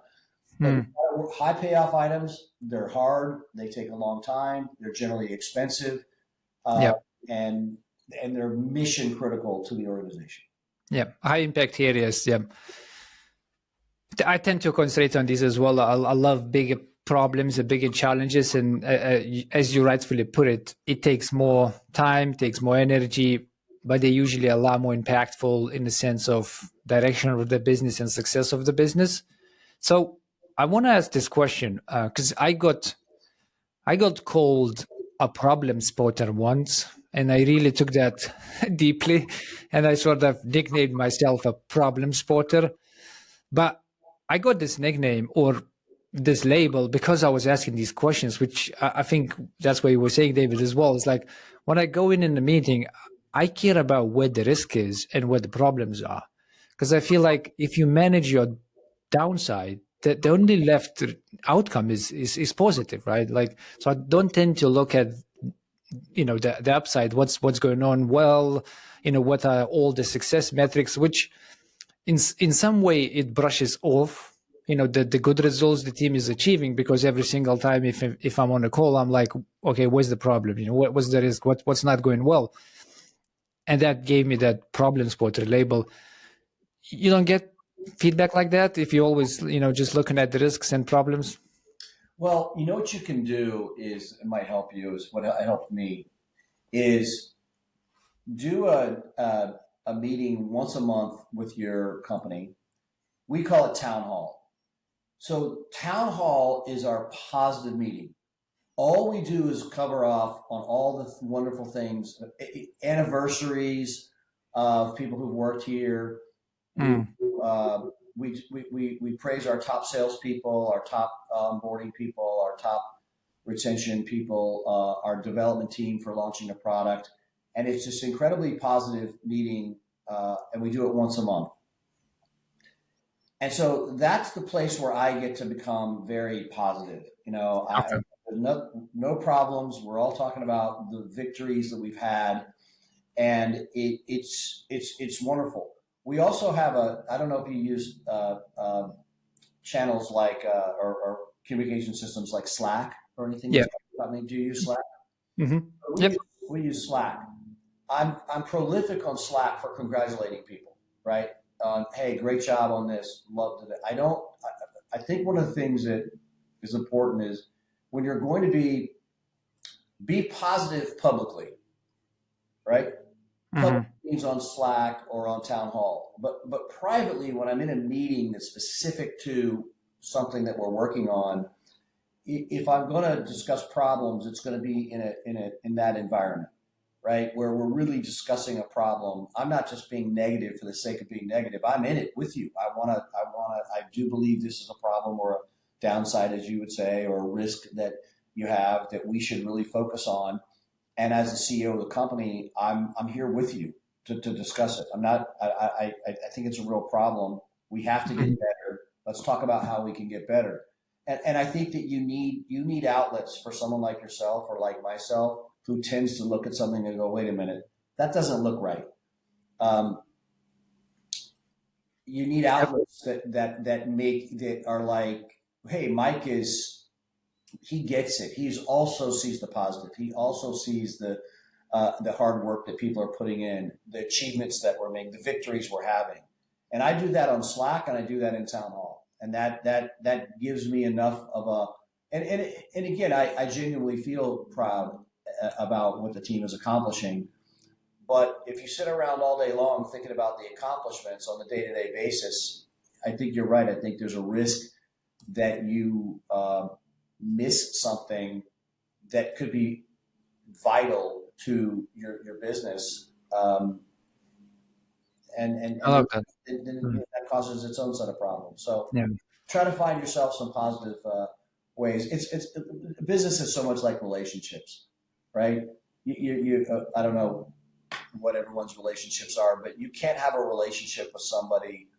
But Mm. high payoff items, they're hard. They take a long time. They're generally expensive, uh, Yeah. and they're mission critical to the organization. Yeah. High impact areas. Yeah. I tend to concentrate on these as well. I love bigger problems and bigger challenges. And as you rightfully put it, it takes more time, takes more energy, but they're usually a lot more impactful in the sense of direction of the business and success of the business. So I want to ask this question because I got called a problem spotter once, and I really took that deeply, and I sort of nicknamed myself a problem spotter. But I got this nickname or this label because I was asking these questions, which I think that's what you were saying, David, as well. It's like when I go in the meeting, I care about where the risk is and where the problems are. Because I feel like if you manage your downside, the only left outcome is positive, right? Like, so I don't tend to look at the upside, what's going on well, what are all the success metrics, which in some way it brushes off the good results the team is achieving, because every single time if I'm on a call, I'm like, okay, where's the problem, what's the risk, what's not going well. And that gave me that problem spotter label. You don't get feedback like that if you always just looking at the risks and problems. Well, you know what you can do is it might help you. Is what helped me is do a meeting once a month with your company. We call it town hall. So town hall is our positive meeting. All we do is cover off on all the wonderful things, anniversaries of people who've worked here. We Mm. uh, we praise our top salespeople, our top onboarding people, our top retention people, our development team for launching a product, and it's just incredibly positive meeting, and we do it once a month. And so that's the place where I get to become very positive. Okay. No problems. We're all talking about the victories that we've had, and it's wonderful. We also have I don't know if you use channels like or communication systems like Slack or anything. Yeah. I mean, do you use Slack? Hmm. We Yep. use, we use Slack. I'm prolific on Slack for congratulating people, right? Hey, great job on this. Loved it. I think one of the things that is important is when you're going to be positive publicly, right? Public Hmm. meetings on Slack or on Town Hall, but privately, when I'm in a meeting that's specific to something that we're working on, if I'm going to discuss problems, it's going to be in that environment, right? Where we're really discussing a problem. I'm not just being negative for the sake of being negative. I'm in it with you. I do believe this is a problem or a downside, as you would say, or a risk that you have that we should really focus on. And as the CEO of the company, I'm here with you to discuss it. I'm not, I think it's a real problem. We have to get Hmm. better. Let's talk about how we can get better. And I think that you need outlets for someone like yourself or like myself who tends to look at something and go, wait a minute, that doesn't look right. Um, you need Yep. outlets that are like, hey, Mike he gets it. He also sees the positive. He also sees the hard work that people are putting in, the achievements that we're making, the victories we're having. And I do that on Slack, and I do that in Town Hall, and that gives me enough of a. And again, I genuinely feel proud about what the team is accomplishing. But if you sit around all day long thinking about the accomplishments on a day-to-day basis, I think you're right. I think there's a risk that you miss something that could be vital to your business, I and love that. then Mm. that causes its own set of problems. So Yeah. try to find yourself some positive ways. It's business is so much like relationships, right? I don't know what everyone's relationships are, but you can't have a relationship with somebody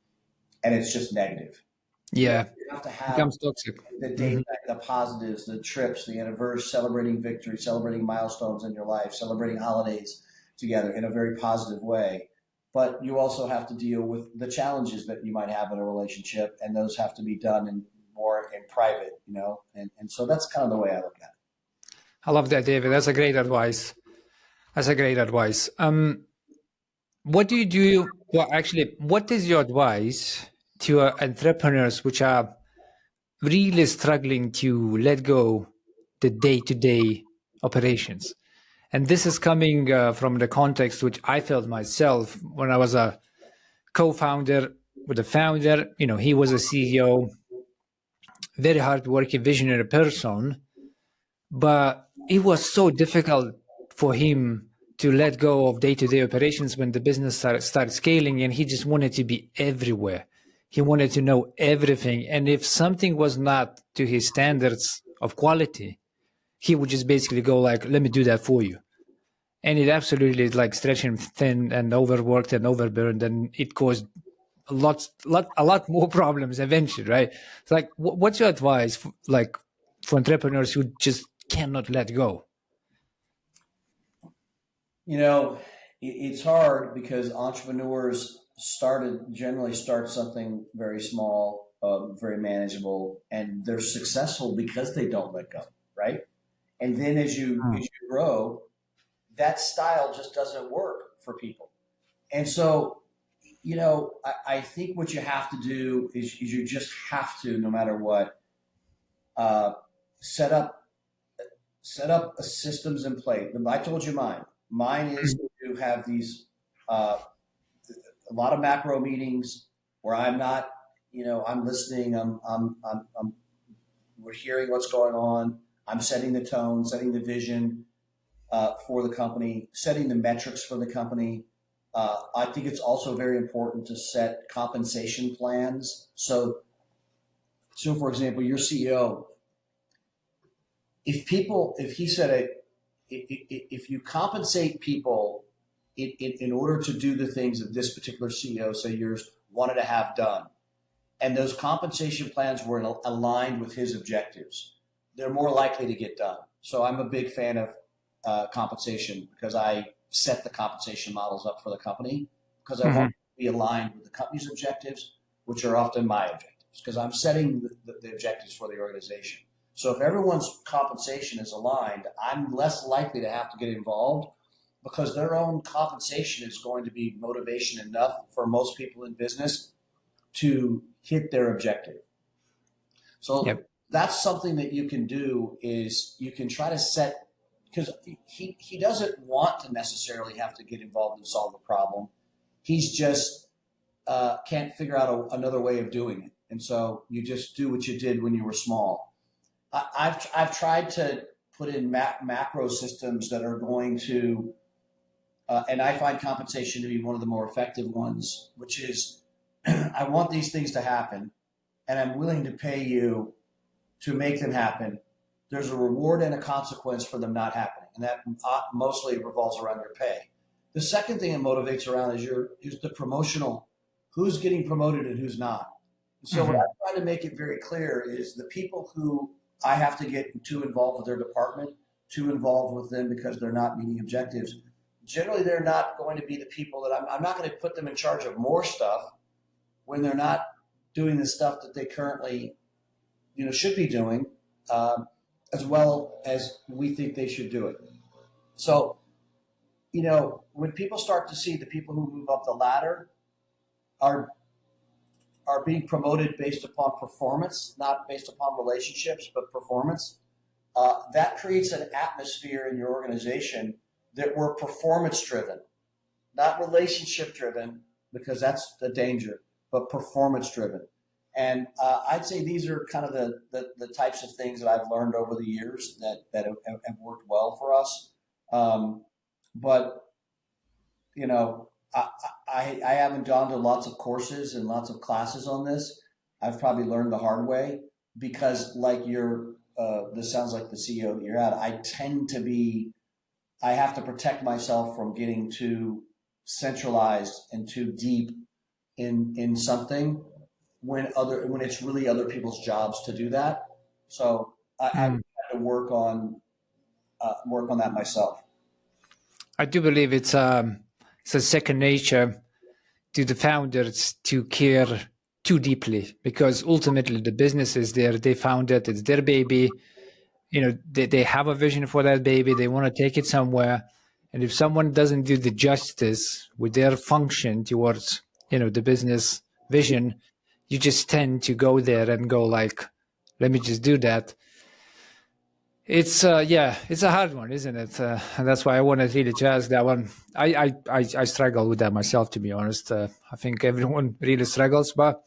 and it's just negative. You Yeah. have to have Becomes toxic. the Hmm. date, the positives, the trips, the anniversary, celebrating victory, celebrating milestones in your life, celebrating holidays together in a very positive way. But you also have to deal with the challenges that you might have in a relationship, and those have to be done in more in private, and so that's kind of the way I look at it. I love that, David. That's a great advice. That's a great advice. What do you do? Well, actually, what is your advice to entrepreneurs which are really struggling to let go the day-to-day operations? And this is coming from the context which I felt myself when I was a co-founder with the founder. He was a CEO, very hard-working, visionary person, but it was so difficult for him to let go of day-to-day operations when the business started scaling, and he just wanted to be everywhere. He wanted to know everything, and if something was not to his standards of quality, he would just basically go like, let me do that for you. And it absolutely like stretched him thin and overworked and overburned, and it caused a lot more problems eventually, right? It's like, what's your advice for entrepreneurs who just cannot let go? It's hard because entrepreneurs generally start something very small, very manageable, and they're successful because they don't let go, right? And then as you grow, that style just doesn't work for people. And so, I think what you have to do is you just have to, no matter what, uh, set up systems in place. I told you mine. Mine is to have these a lot of macro meetings where I'm not, I'm listening. We're hearing what's going on. I'm setting the tone, setting the vision for the company, setting the metrics for the company. I think it's also very important to set compensation plans. So for example, your CEO, if you compensate people in order to do the things that this particular CEO, say yours, wanted to have done, and those compensation plans were aligned with his objectives, they're more likely to get done. So I'm a big fan of compensation because I set the compensation models up for the company because I want to be aligned with the company's objectives, which are often my objectives, because I'm setting the objectives for the organization. So if everyone's compensation is aligned, I'm less likely to have to get involved because their own compensation is going to be motivation enough for most people in business to hit their objective. So that's something that you can do is you can try to set, because he doesn't want to necessarily have to get involved and solve the problem. He's just can't figure out another way of doing it. And so you just do what you did when you were small. I've tried to put in macro systems that are going to, and I find compensation to be one of the more effective ones, which is I want these things to happen, and I'm willing to pay you to make them happen. There's a reward and a consequence for them not happening, and that mostly revolves around your pay. The second thing it motivates around is the promotional, who's getting promoted and who's not. So what I try to make it very clear is the people who I have to get too involved with their department, too involved with them because they're not meeting objectives. Generally, they're not going to be the people that I'm not going to put them in charge of more stuff when they're not doing the stuff that they currently, should be doing, as well as we think they should do it. So, when people start to see the people who move up the ladder are being promoted based upon performance, not based upon relationships, but performance, that creates an atmosphere in your organization that we're performance driven, not relationship driven, because that's the danger, but performance driven. And I'd say these are kind of the types of things that I've learned over the years that have worked well for us. But, I haven't gone to lots of courses and lots of classes on this. I've probably learned the hard way because like this sounds like the CEO that you're at. I have to protect myself from getting too centralized and too deep in something when it's really other people's jobs to do that. So I have to work on that myself. I do believe it's a second nature to the founders to care too deeply, because ultimately the business is there. They found it. It's their baby. They have a vision for that baby. They want to take it somewhere. And if someone doesn't do the justice with their function towards, the business vision, you just tend to go there and go like, let me just do that. It's it's a hard one, isn't it? And that's why I wanted really to ask that one. I struggle with that myself, to be honest. I think everyone really struggles, but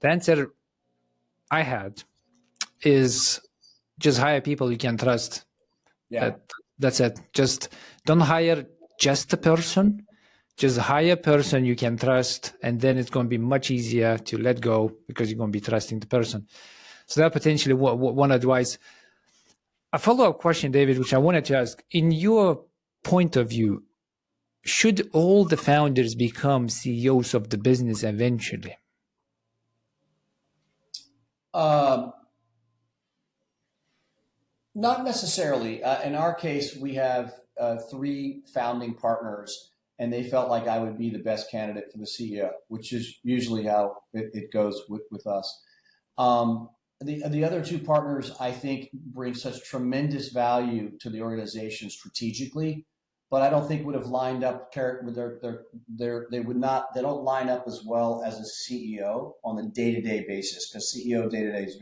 the answer I had is just hire people you can trust. Yeah. That's it. Just don't hire just a person. Just hire a person you can trust, and then it's going to be much easier to let go because you're going to be trusting the person. So that potentially one advice. A follow-up question, David, which I wanted to ask: in your point of view, should all the founders become CEOs of the business eventually? Um, Not necessarily. In our case, we have three founding partners, and they felt like I would be the best candidate for the CEO, which is usually how it goes with us. The other two partners, I think, bring such tremendous value to the organization strategically, but I don't think would have lined up with they would not, they don't line up as well as a CEO on the day-to-day basis, because CEO day-to-day is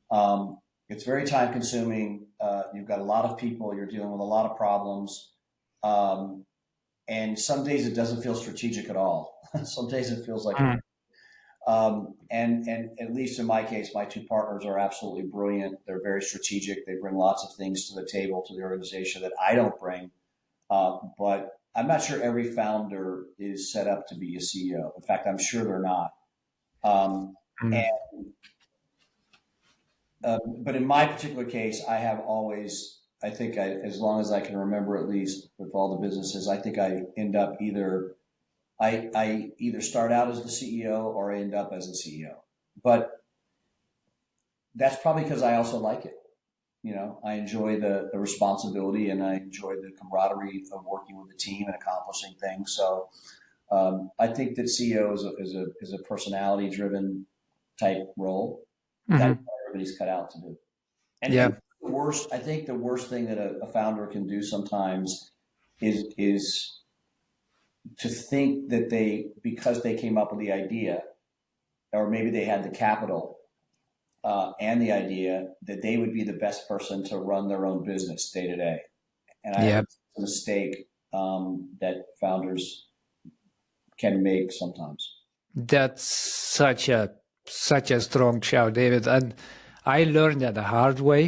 um, it's very time consuming. You've got a lot of people, you're dealing with a lot of problems. Um, and some days it doesn't feel strategic at all. Some days it feels like Mm. and at least in my case, my two partners are absolutely brilliant. They're very strategic. They bring lots of things to the table, to the organization, that I don't bring. But I'm not sure every founder is set up to be a CEO. In fact, I'm sure they're not. Um, Mm. and but in my particular case, I have always, I think, as long as I can remember, at least with all the businesses, I think I end up I either start out as the CEO or I end up as the CEO. But that's probably because I also like it. I enjoy the responsibility, and I enjoy the camaraderie of working with the team and accomplishing things. So I think that CEO is a personality driven type role. That's Hmm. what everybody's cut out to do. And Yeah. I think the worst thing that a founder can do sometimes is to think that because they came up with the idea, or maybe they had the capital and the idea, that they would be the best person to run their own business day to day. And I think Yeah. it's a mistake that founders can make sometimes. That's such a strong shout, David. And I learned that the hard way.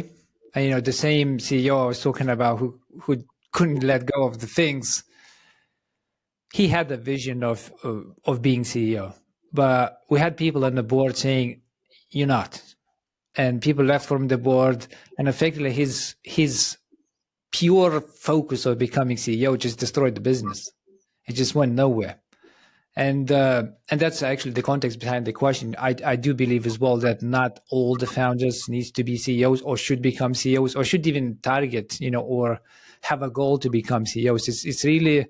And, the same CEO I was talking about who couldn't let go of the things. He had a vision of being CEO, but we had people on the board saying, "You're not," and people left from the board, and effectively his pure focus of becoming CEO just destroyed the business. It just went nowhere. And that's actually the context behind the question. I do believe as well that not all the founders needs to be CEOs or should become CEOs or should even target, or have a goal to become CEOs. It's really,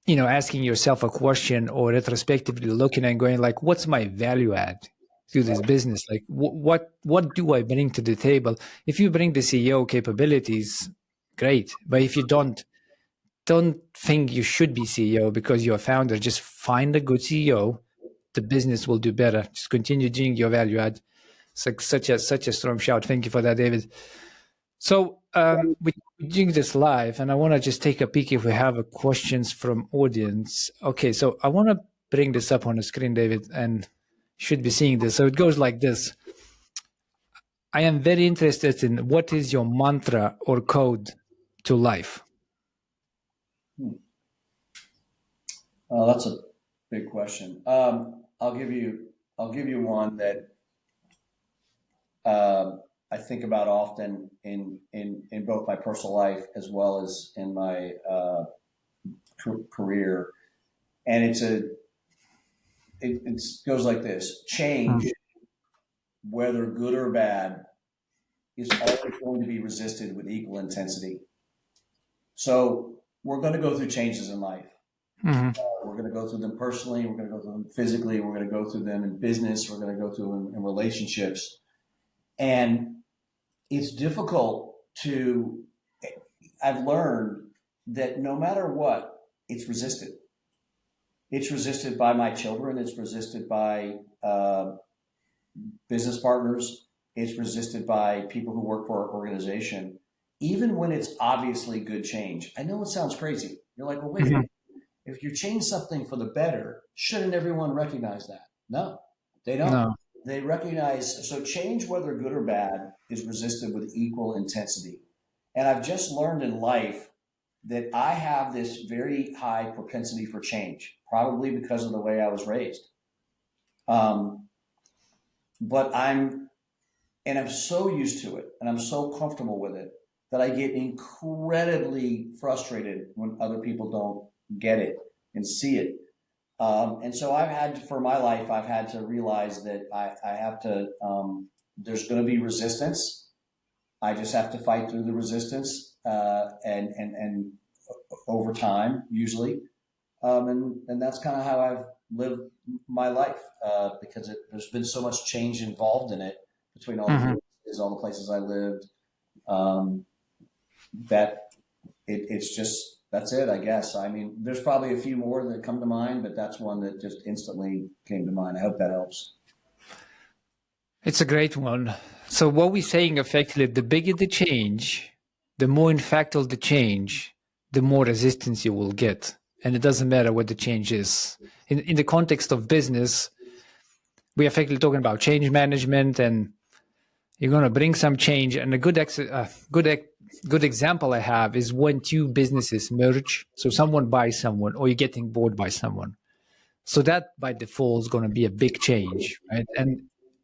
asking yourself a question or retrospectively looking and going like, what's my value add to this business? Like, what do I bring to the table? If you bring the CEO capabilities, great. But if you don't think you should be CEO because you're a founder. Just find a good CEO. The business will do better. Just continue doing your value add. It's like such a strong shout. Thank you for that, David. So we're doing this live, and I want to just take a peek if we have questions from audience. Okay, so I want to bring this up on the screen, David, and you should be seeing this. So it goes like this. I am very interested in what is your mantra or code to life? That's a big question. I'll give you one that I think about often in both my personal life as well as in my career, and it goes like this: change, whether good or bad, is always going to be resisted with equal intensity. So we're going to go through changes in life. Hmm. We're going to go through them personally. We're going to go through them physically. We're going to go through them in business. We're going to go through them in relationships. And it's difficult to, I've learned that no matter what, it's resisted. It's resisted by my children. It's resisted by business partners. It's resisted by people who work for our organization, even when it's obviously good change. I know it sounds crazy. You're like, well, wait a Hmm. minute. If you change something for the better, shouldn't everyone recognize that? No, they don't. No. They recognize, so change, whether good or bad, is resisted with equal intensity. And I've just learned in life that I have this very high propensity for change, probably because of the way I was raised. Um, but I'm so used to it and I'm so comfortable with it that I get incredibly frustrated when other people don't get it and see it. And so I've had to, for my life, I've had to realize that I have to, there's going to be resistance. I just have to fight through the resistance, and over time, usually. And that's kind of how I've lived my life, because there's been so much change involved in it between all the Hmm. businesses, all the places I lived, um, that it's just, that's it, I guess. I mean, there's probably a few more that come to mind, but that's one that just instantly came to mind. I hope that helps. It's a great one. So what we're saying effectively, the bigger the change, the more impactful the change, the more resistance you will get. And it doesn't matter what the change is. In the context of business, we're effectively talking about change management, and you're going to bring some change. And a good example I have is when two businesses merge. So someone buys someone, or you're getting bought by someone. So that by default is going to be a big change, right? And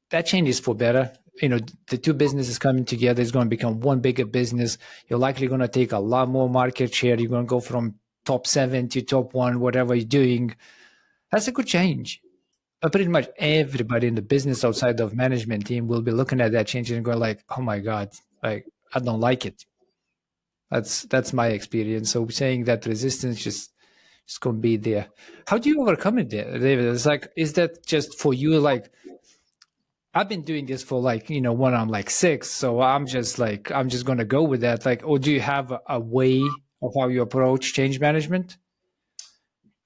that change is for better. You know, the two businesses coming together is going to become one bigger business. You're likely going to take a lot more market share. You're going to go from top 7 to top 1, whatever you're doing. That's a good change. But pretty much everybody in the business outside of management team will be looking at that change and going like, "Oh my god, like I don't like it." That's my experience. So saying that resistance just gonna be there. How do you overcome it, David? It's like, is that just for you? Like, I've been doing this for like, when I'm like 6, so I'm just gonna go with that. Like, or do you have a way of how you approach change management?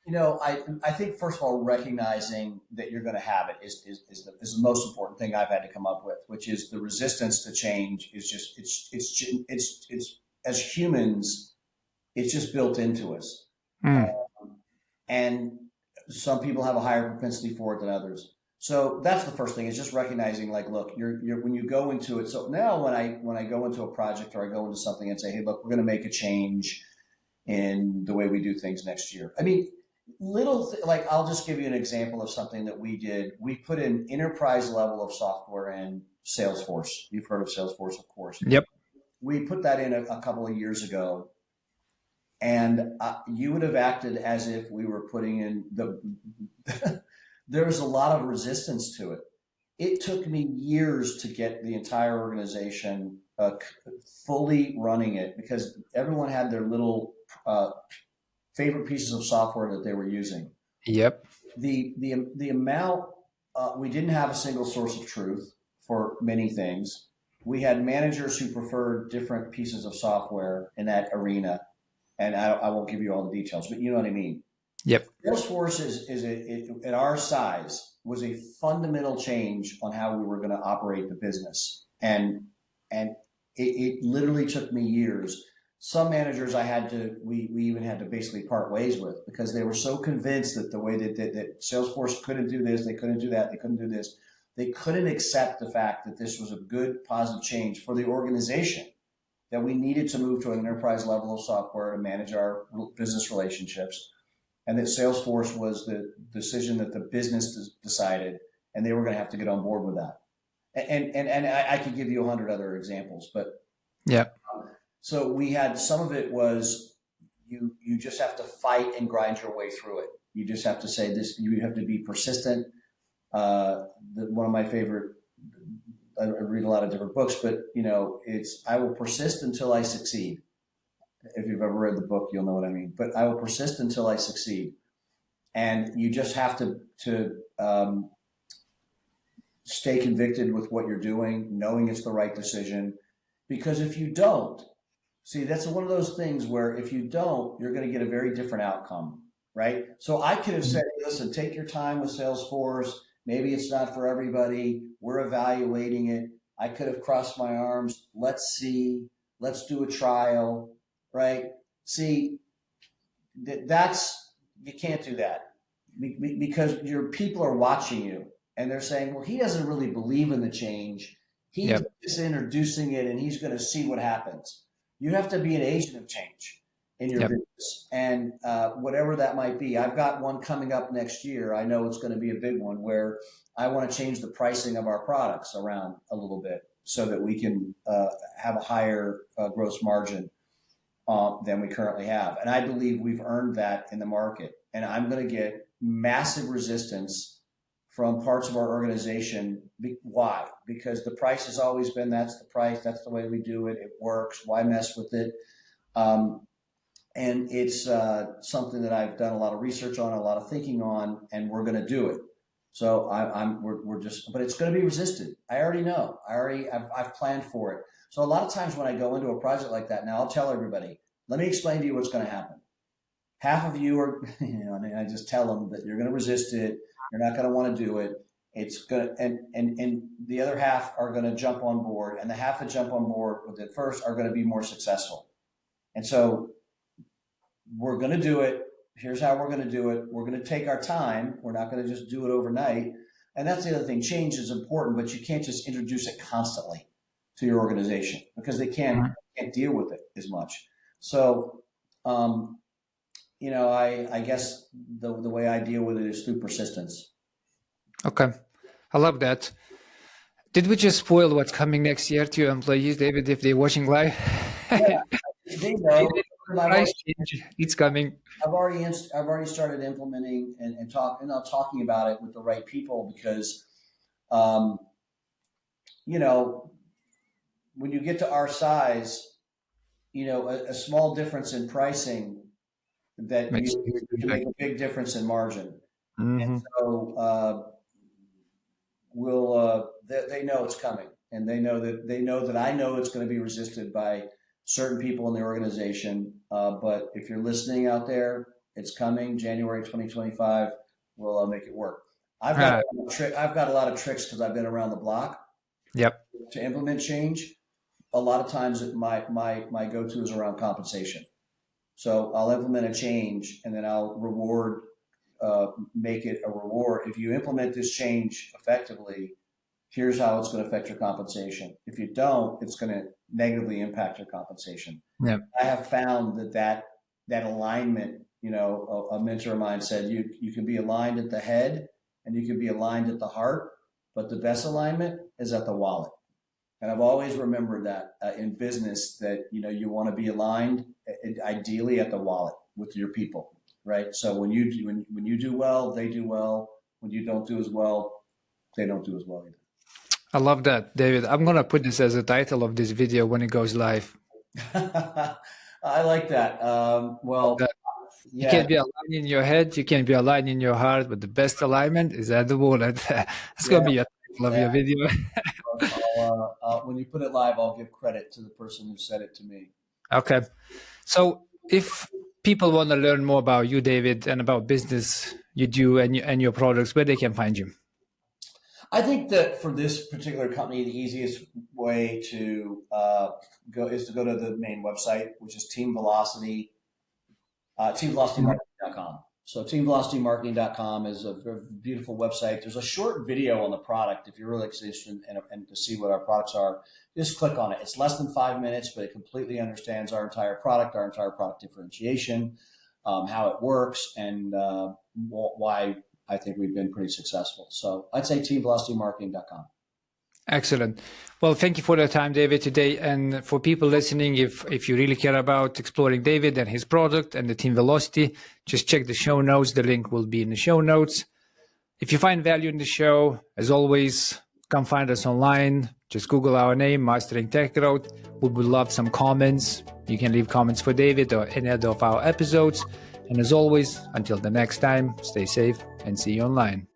I think first of all, recognizing that you're going to have it is the most important thing I've had to come up with, which is the resistance to change is just, it's as humans, it's just built into us. Mm, And some people have a higher propensity for it than others. So that's the first thing, is just recognizing, like, look, you're when you go into it. So now when I go into a project or I go into something and say, hey, look, we're going to make a change in the way we do things next year. I mean, like, I'll just give you an example of something that we did. We put an enterprise level of software in Salesforce. You've heard of Salesforce, of course. yep. We put that in a couple of years ago, and you would have acted as if we were putting in the there was a lot of resistance to it. It took me years to get the entire organization fully running it, because everyone had their little favorite pieces of software that they were using. Yep. The amount, we didn't have a single source of truth for many things. We had managers who preferred different pieces of software in that arena, and I won't give you all the details, but you know what I mean. Yep. Salesforce at our size, was a fundamental change on how we were going to operate the business, and it literally took me years. Some managers we even had to basically part ways with, because they were so convinced that the way that Salesforce couldn't do this, they couldn't do that, they couldn't do this, they couldn't accept the fact that this was a good positive change for the organization, that we needed to move to an enterprise level of software to manage our business relationships, and that Salesforce was the decision that the business decided, and they were going to have to get on board with that. And I could give you 100 other examples, but Yep. so we had, some of it was, you just have to fight and grind your way through it. You just have to say this. You have to be persistent. One of my favorite. I read a lot of different books, but it's, I will persist until I succeed. If you've ever read the book, you'll know what I mean. But I will persist until I succeed. And you just have to stay convicted with what you're doing, knowing it's the right decision. Because if you don't, see, that's one of those things where if you don't, you're going to get a very different outcome, right? So I could have said, listen, take your time with Salesforce. Maybe it's not for everybody. We're evaluating it. I could have crossed my arms. Let's see. Let's do a trial, right? See, you can't do that because your people are watching you and they're saying, well, he doesn't really believe in the change. He's Yep. just introducing it and he's going to see what happens. You have to be an agent of change in your Yep. business, and whatever that might be. I've got one coming up next year. I know it's going to be a big one where I want to change the pricing of our products around a little bit so that we can have a higher gross margin than we currently have. And I believe we've earned that in the market. And I'm going to get massive resistance from parts of our organization. Why? Because the price has always been, that's the price, that's the way we do it, it works, why mess with it? And it's something that I've done a lot of research on, a lot of thinking on, and we're going to do it. So we're just, but it's going to be resisted. I already know. I've planned for it. So a lot of times when I go into a project like that, now I'll tell everybody, let me explain to you what's going to happen. Half of you are, and I just tell them that you're going to resist it. You're not going to want to do it. It's going to, and the other half are going to jump on board, and the half that jump on board with it first are going to be more successful. And so we're going to do it. Here's how we're going to do it. We're going to take our time. We're not going to just do it overnight. And that's the other thing. Change is important, but you can't just introduce it constantly to your organization because they can't deal with it as much. So, I guess the way I deal with it is through persistence. Okay. I love that. Did we just spoil what's coming next year to your employees, David, if they're watching live? Yeah, they know. Price change, it's coming. I've already started implementing and talking about it with the right people because, when you get to our size, a small difference in pricing that you can make a big difference in margin. Mm-hmm. And so they know it's coming, and they know that I know it's going to be resisted by certain people in the organization. But if you're listening out there, it's coming January 2025. We'll make it work. I've got a lot of tricks because I've been around the block. Yep. To implement change, a lot of times my go-to is around compensation. So I'll implement a change and then I'll reward, make it a reward. If you implement this change effectively, here's how it's going to affect your compensation. If you don't, it's going to negatively impact your compensation. Yeah. I have found that alignment, a mentor of mine said, you can be aligned at the head and you can be aligned at the heart, but the best alignment is at the wallet. And I've always remembered that in business that, you want to be aligned ideally at the wallet with your people, right? So when you do well, they do well. When you don't do as well, they don't do as well either. I love that, David. I'm going to put this as a title of this video when it goes live. I like that. You can't be aligned in your head. You can't be aligned in your heart, but the best alignment is at the wallet. It's going to be a title of your video. When you put it live, I'll give credit to the person who said it to me. Okay. So if people want to learn more about you, David, and about business you do and your products, where they can find you? I think that for this particular company, the easiest way to go is to go to the main website, which is teamvelocitymarketing.com. So teamvelocitymarketing.com is a beautiful website. There's a short video on the product if you're really interested and to see what our products are. Just click on it. It's less than 5 minutes, but it completely understands our entire product differentiation, how it works, and why I think we've been pretty successful. So I'd say teamvelocitymarketing.com. Excellent. Well, thank you for the time, David, today. And for people listening, if you really care about exploring David and his product and the Team Velocity, just check the show notes. The link will be in the show notes. If you find value in the show, as always, come find us online. Just Google our name, Mastering Tech Road. We would love some comments. You can leave comments for David or any other of our episodes. And as always, until the next time, stay safe and see you online.